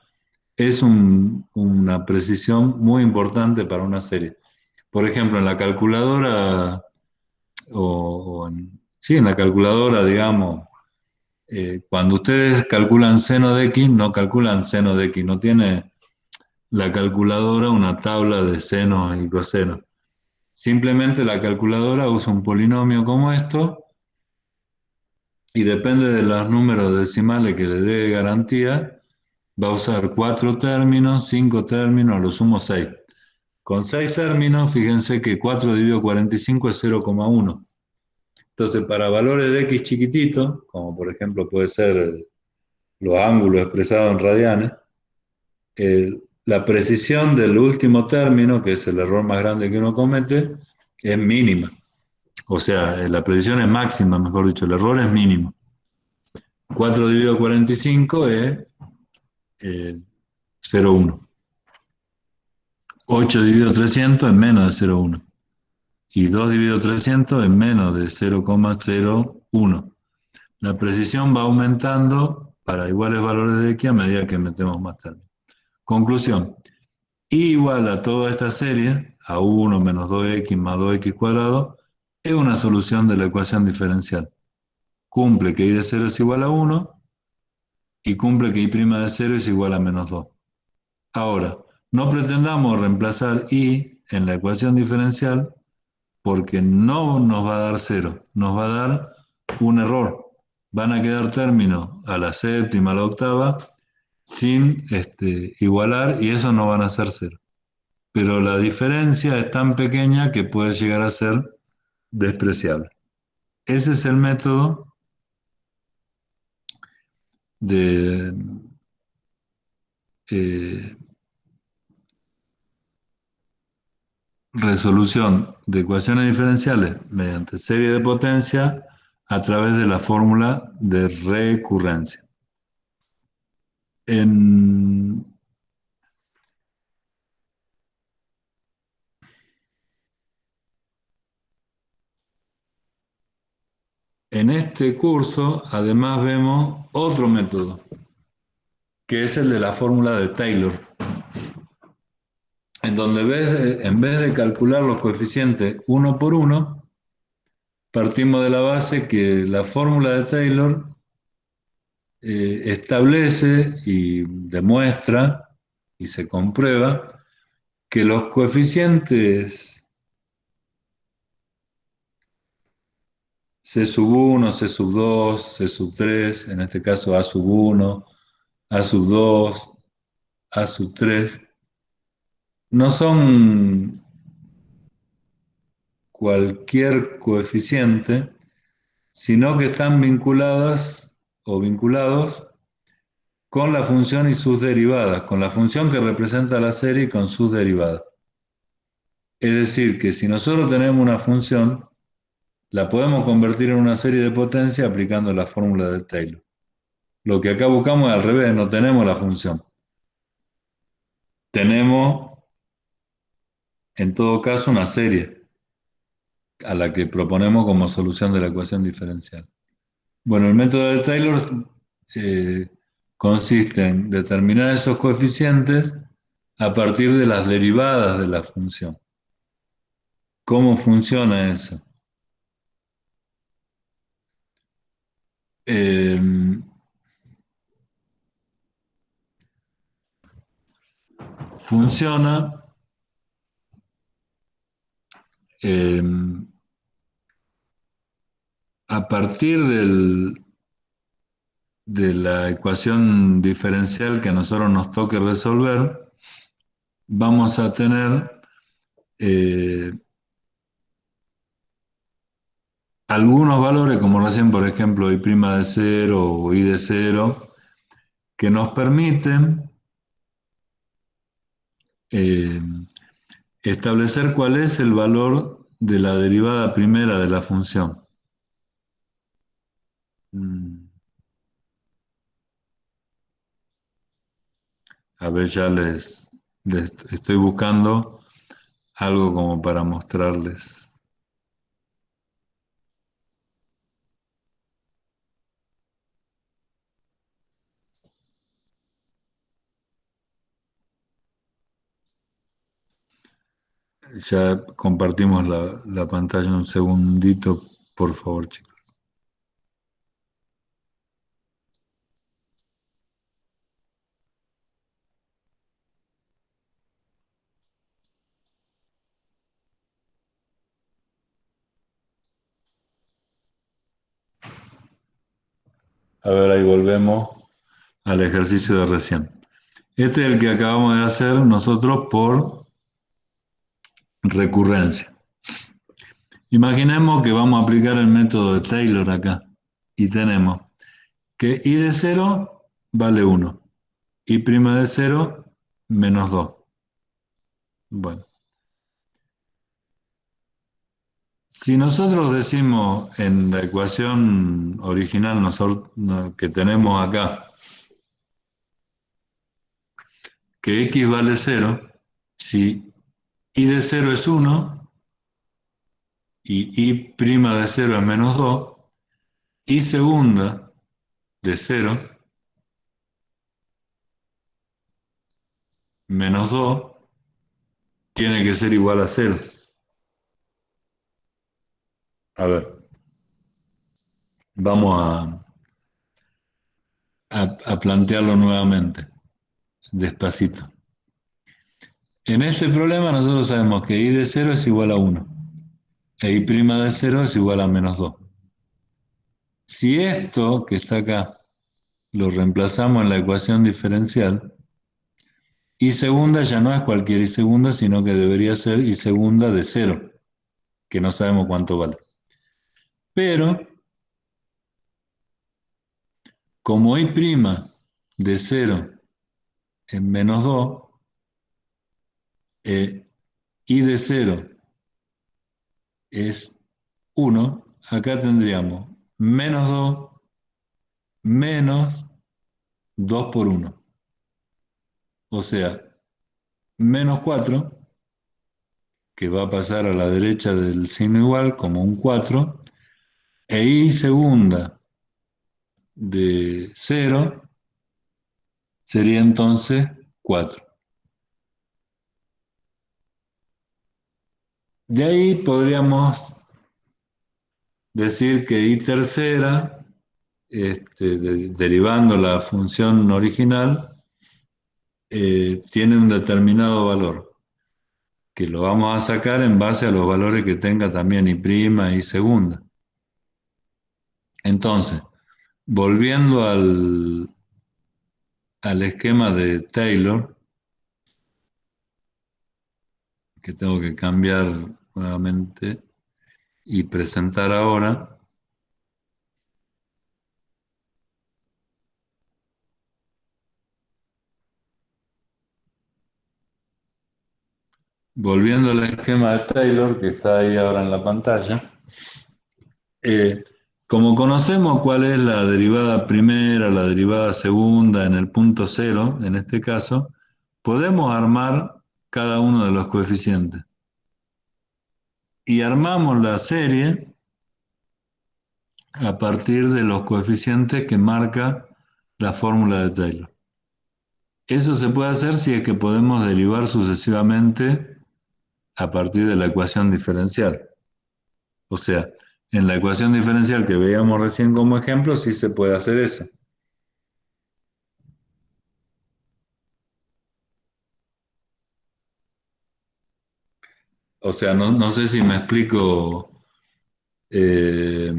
es una precisión muy importante para una serie. Por ejemplo, en la calculadora, sí, en la calculadora, digamos, cuando ustedes calculan seno de x, no calculan seno de x, no tiene la calculadora una tabla de senos y cosenos. Simplemente la calculadora usa un polinomio como esto y depende de los números decimales que le dé garantía, va a usar 4 términos, 5 términos, a lo sumo 6. Con 6 términos, fíjense que 4 dividido 45 es 0,1. Entonces, para valores de x chiquititos, como por ejemplo puede ser los ángulos expresados en radianes, la precisión del último término, que es el error más grande que uno comete, es mínima. O sea, la precisión es máxima, mejor dicho, el error es mínimo. 4 dividido 45 es 0,1. 8 dividido 300 es menos de 0,1. Y 2 dividido 300 es menos de 0,01. La precisión va aumentando para iguales valores de x a medida que metemos más términos. Conclusión. Y igual a toda esta serie, a 1 menos 2x más 2x cuadrado, es una solución de la ecuación diferencial. Cumple que y de 0 es igual a 1 y cumple que y' de 0 es igual a menos 2. Ahora, no pretendamos reemplazar y en la ecuación diferencial porque no nos va a dar 0, nos va a dar un error. Van a quedar términos a la séptima, a la octava, sin igualar y eso no van a ser 0. Pero la diferencia es tan pequeña que puede llegar a ser despreciable. Ese es el método de eh, resolución de ecuaciones diferenciales mediante serie de potencia a través de la fórmula de recurrencia. En, en este curso, además, vemos otro método, que es el de la fórmula de Taylor, en donde en vez de calcular los coeficientes uno por uno, partimos de la base que la fórmula de Taylor establece y demuestra y se comprueba que los coeficientes C sub 1, C sub 2, C sub 3, en este caso A sub 1, A sub 2, A sub 3, no son cualquier coeficiente, sino que están vinculadas o vinculados con la función y sus derivadas, con la función que representa la serie y con sus derivadas. Es decir, que si nosotros tenemos una función, la podemos convertir en una serie de potencia aplicando la fórmula de Taylor. Lo que acá buscamos es al revés, no tenemos la función. Tenemos, en todo caso, una serie a la que proponemos como solución de la ecuación diferencial. Bueno, el método de Taylor eh, consiste en determinar esos coeficientes a partir de las derivadas de la función. ¿Cómo funciona eso? Eh, funciona eh, a partir de la ecuación diferencial que a nosotros nos toque resolver, vamos a tener eh, algunos valores, como recién, por ejemplo, i' de 0 o i de 0, que nos permiten eh, establecer cuál es el valor de la derivada primera de la función. A ver, ya les estoy buscando algo como para mostrarles. Ya compartimos la pantalla un segundito, por favor, chicos. A ver, ahí volvemos al ejercicio de recién. Este es el que acabamos de hacer nosotros por recurrencia. Imaginemos que vamos a aplicar el método de Taylor acá y tenemos que i de 0 vale 1, i' de 0 menos 2. Bueno, si nosotros decimos en la ecuación original que tenemos acá que x vale 0, si i de 0 es 1 y i' de 0 es menos 2, i segunda de 0 menos 2 tiene que ser igual a 0. A ver, vamos a plantearlo nuevamente, despacito. En este problema nosotros sabemos que i de 0 es igual a 1 e i' de 0 es igual a menos 2. Si esto que está acá lo reemplazamos en la ecuación diferencial, i segunda ya no es cualquier i segunda, sino que debería ser i segunda de 0, que no sabemos cuánto vale. Pero, como i' de 0 es menos 2, i de 0 es 1, acá tendríamos menos 2 menos 2 por 1. O sea, menos 4, que va a pasar a la derecha del signo igual como un 4, e i segunda de 0 sería entonces 4. De ahí podríamos decir que i tercera, derivando la función original, tiene un determinado valor, que lo vamos a sacar en base a los valores que tenga también i' y segunda. Entonces, volviendo al esquema de Taylor, que tengo que cambiar nuevamente y presentar ahora, volviendo al esquema de Taylor, que está ahí ahora en la pantalla, como conocemos cuál es la derivada primera, la derivada segunda en el punto cero, en este caso, podemos armar cada uno de los coeficientes. Y armamos la serie a partir de los coeficientes que marca la fórmula de Taylor. Eso se puede hacer si es que podemos derivar sucesivamente a partir de la ecuación diferencial. O sea, en la ecuación diferencial que veíamos recién como ejemplo, sí se puede hacer eso. O sea, no sé si me explico. eh,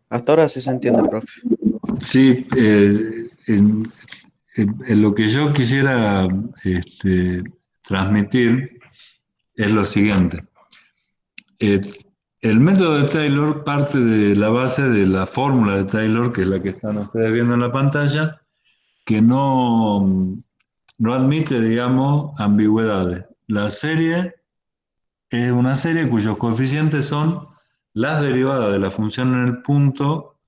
Hasta ahora sí se entiende, profe. sí, en lo que yo quisiera transmitir es lo siguiente. Eh, el método de Taylor parte de la base de la fórmula de Taylor, que es la que están ustedes viendo en la pantalla, que no admite, digamos, ambigüedades. La serie es una serie cuyos coeficientes son las derivadas de la función en el punto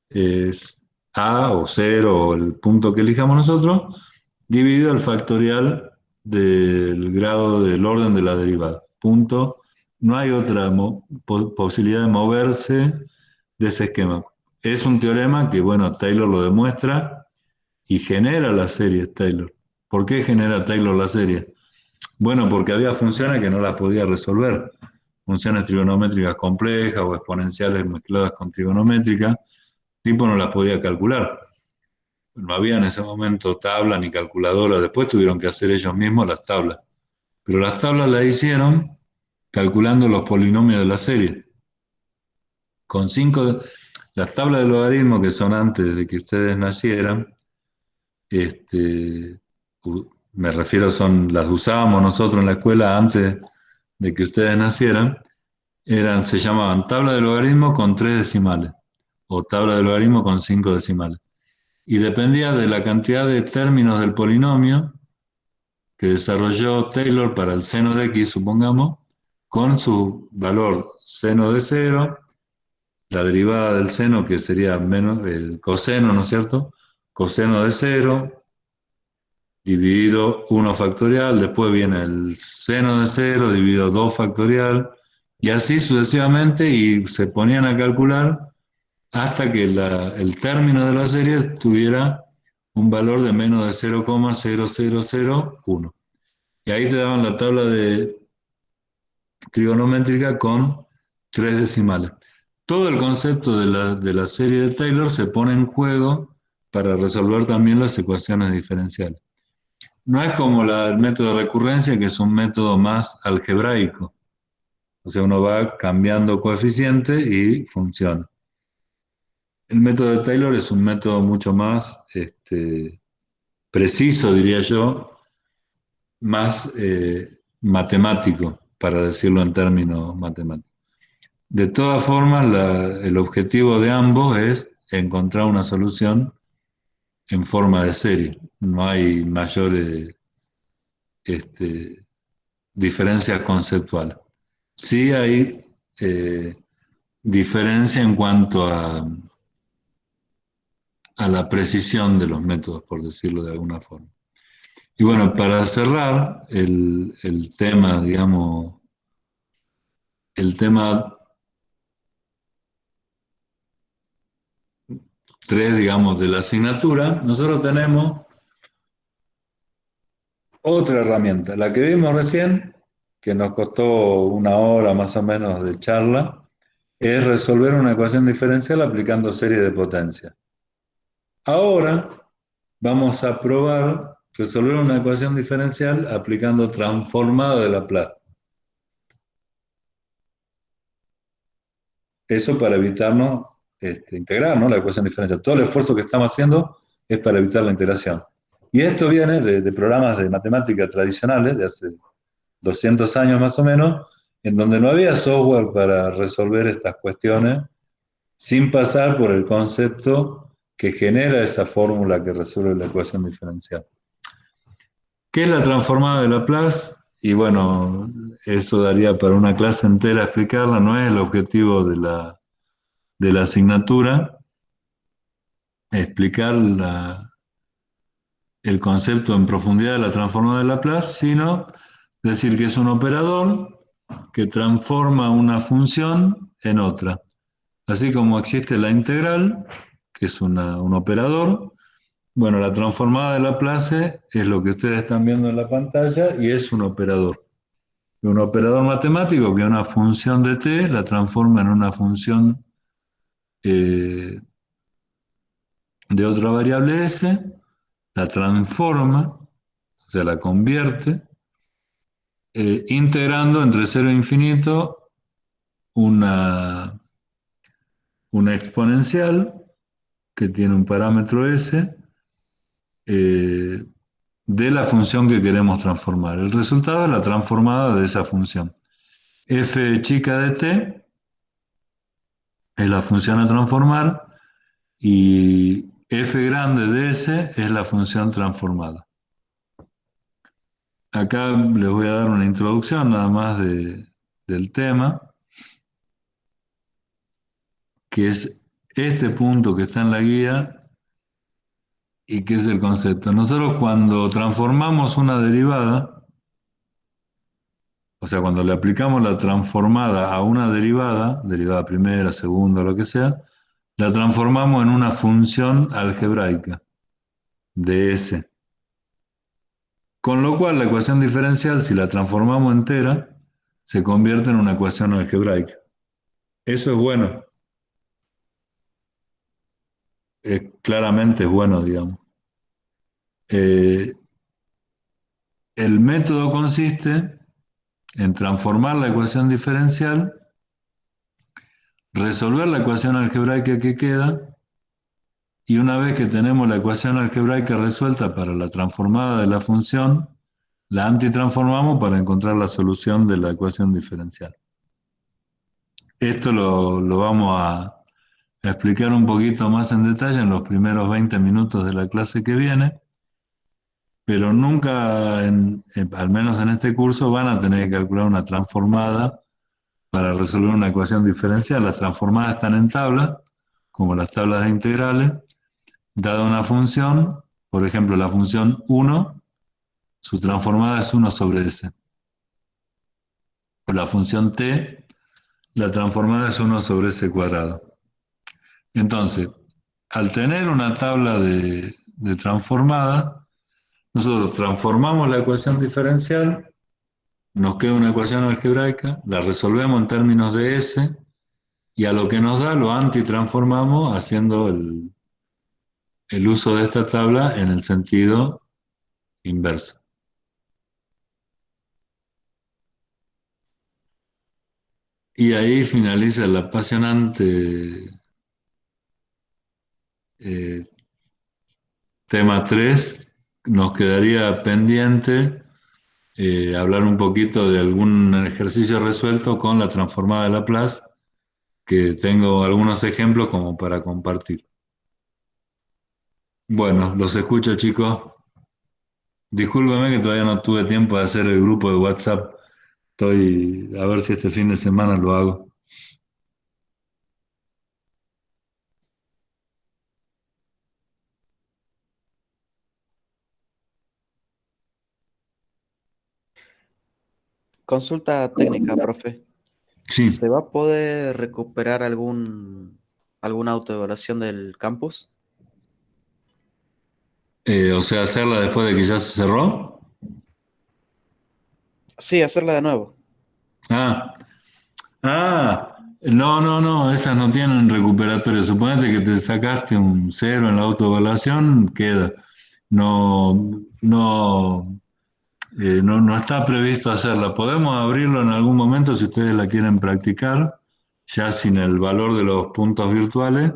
es a o 0 o el punto que elijamos nosotros, dividido el factorial del grado del orden de la derivada. Punto. No hay otra posibilidad de moverse de ese esquema. Es un teorema que, bueno, Taylor lo demuestra y genera las series Taylor. ¿Por qué genera Taylor la serie? Bueno, porque había funciones que no las podía resolver. Funciones trigonométricas complejas o exponenciales mezcladas con trigonométricas, tipo no las podía calcular. No había en ese momento tabla ni calculadora, después tuvieron que hacer ellos mismos las tablas. Pero las tablas las hicieron calculando los polinomios de la serie. Con las tablas de logaritmo que son antes de que ustedes nacieran, me refiero, las usábamos nosotros en la escuela antes de que ustedes nacieran, se llamaban tabla de logaritmo con 3 decimales o tabla de logaritmo con 5 decimales. Y dependía de la cantidad de términos del polinomio que desarrolló Taylor para el seno de x, supongamos, con su valor seno de 0, la derivada del seno que sería menos el coseno, ¿no es cierto? Coseno de 0, dividido 1 factorial, después viene el seno de 0, dividido 2 factorial, y así sucesivamente, y se ponían a calcular hasta que el término de la serie tuviera un valor de menos de 0,0001. Y ahí te daban la tabla de trigonométrica con 3 decimales. Todo el concepto de la serie de Taylor se pone en juego para resolver también las ecuaciones diferenciales. No es como el método de recurrencia, que es un método más algebraico. O sea, uno va cambiando coeficientes y funciona. El método de Taylor es un método mucho más preciso, diría yo, más matemático, para decirlo en términos matemáticos. De todas formas, el objetivo de ambos es encontrar una solución en forma de serie. No hay mayores diferencias conceptuales. Sí hay diferencia en cuanto a la precisión de los métodos, por decirlo de alguna forma. Y bueno, para cerrar el tema, digamos, el tema 3, digamos, de la asignatura, nosotros tenemos otra herramienta, la que vimos recién, que nos costó una hora más o menos de charla, es resolver una ecuación diferencial aplicando serie de potencia. Ahora vamos a probar resolver una ecuación diferencial aplicando transformada de Laplace. Eso para evitarnos integrar, ¿no?, la ecuación diferencial. Todo el esfuerzo que estamos haciendo es para evitar la integración. Y esto viene de programas de matemática tradicionales de hace 200 años más o menos, en donde no había software para resolver estas cuestiones sin pasar por el concepto que genera esa fórmula que resuelve la ecuación diferencial. ¿Qué es la transformada de Laplace? Y bueno, eso daría para una clase entera explicarla, no es el objetivo de la asignatura, explicar el concepto en profundidad de la transformada de Laplace, sino decir que es un operador que transforma una función en otra. Así como existe la integral, que es un operador, bueno, la transformada de Laplace es lo que ustedes están viendo en la pantalla y es un operador. Un operador matemático que una función de t la transforma en una función eh, de otra variable s, la transforma, o sea, la convierte, integrando entre 0 e infinito una, una exponencial que tiene un parámetro s eh, de la función que queremos transformar. El resultado es la transformada de esa función. F chica de t es la función a transformar y f grande de s es la función transformada. Acá les voy a dar una introducción nada más del tema, que es este punto que está en la guía y que es el concepto. Nosotros cuando transformamos una derivada, o sea, cuando le aplicamos la transformada a una derivada, derivada primera, segunda, lo que sea, la transformamos en una función algebraica de S. Con lo cual la ecuación diferencial, si la transformamos entera, se convierte en una ecuación algebraica. Eso es bueno. Claramente es bueno, digamos. Eh, el método consiste en transformar la ecuación diferencial, resolver la ecuación algebraica que queda, y una vez que tenemos la ecuación algebraica resuelta para la transformada de la función, la antitransformamos para encontrar la solución de la ecuación diferencial. Esto lo vamos a explicar un poquito más en detalle en los primeros 20 minutos de la clase que viene, pero nunca, al menos en este curso, van a tener que calcular una transformada para resolver una ecuación diferencial. Las transformadas están en tablas, como las tablas de integrales. Dada una función, por ejemplo, la función 1, su transformada es 1 sobre s. Por la función t, la transformada es 1 sobre s cuadrado. Entonces, al tener una tabla de transformada, nosotros transformamos la ecuación diferencial, nos queda una ecuación algebraica, la resolvemos en términos de s, y a lo que nos da lo antitransformamos haciendo el uso de esta tabla en el sentido inverso. Y ahí finaliza el apasionante eh, tema 3. Nos quedaría pendiente hablar un poquito de algún ejercicio resuelto con la transformada de Laplace, que tengo algunos ejemplos como para compartir. Bueno, los escucho, chicos. Discúlpeme que todavía no tuve tiempo de hacer el grupo de WhatsApp. Estoy a ver si este fin de semana lo hago. Consulta técnica, profe. Sí, ¿Se va a poder recuperar alguna autoevaluación del campus? o sea, hacerla después de que ya se cerró. Sí, hacerla de nuevo. Ah, no, esas no tienen recuperatorio. Suponete que te sacaste un 0 en la autoevaluación, queda. No, no, no está previsto hacerla. Podemos abrirlo en algún momento si ustedes la quieren practicar, ya sin el valor de los puntos virtuales.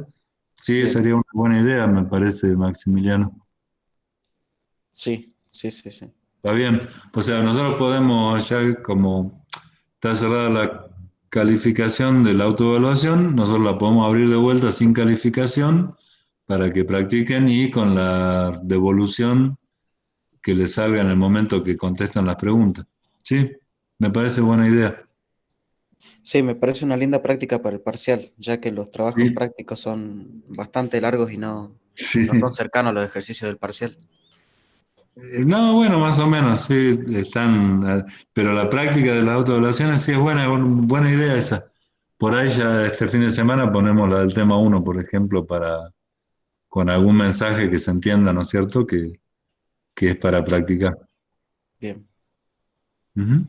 Sí, Bien. sería una buena idea, me parece, Maximiliano. Sí, sí, sí, sí. Está bien. O sea, nosotros podemos, ya como está cerrada la calificación de la autoevaluación, nosotros la podemos abrir de vuelta sin calificación para que practiquen y con la devolución que les salga en el momento que contestan las preguntas. Sí, me parece buena idea. Sí, me parece una linda práctica para el parcial, ya que los trabajos Sí, prácticos son bastante largos y sí. no son cercanos a los ejercicios del parcial. No, bueno, más o menos, sí, están, pero la práctica de las autoevaluaciones sí es buena, buena idea esa. Por ahí ya este fin de semana ponemos la del tema uno, por ejemplo, con algún mensaje que se entienda, ¿no es cierto? Que es para practicar. Bien, Ujú.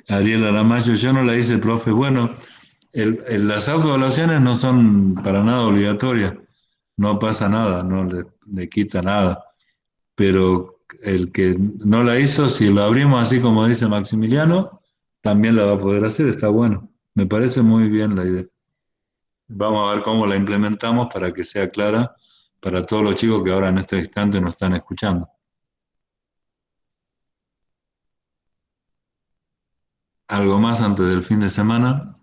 Ariel Aramayo, yo no la hice, profe. Bueno, las autoevaluaciones no son para nada obligatorias, no pasa nada, no le quita nada. Pero el que no la hizo, si lo abrimos así como dice Maximiliano, también la va a poder hacer, está bueno. Me parece muy bien la idea. Vamos a ver cómo la implementamos para que sea clara para todos los chicos que ahora en este instante nos están escuchando. ¿Algo más antes del fin de semana?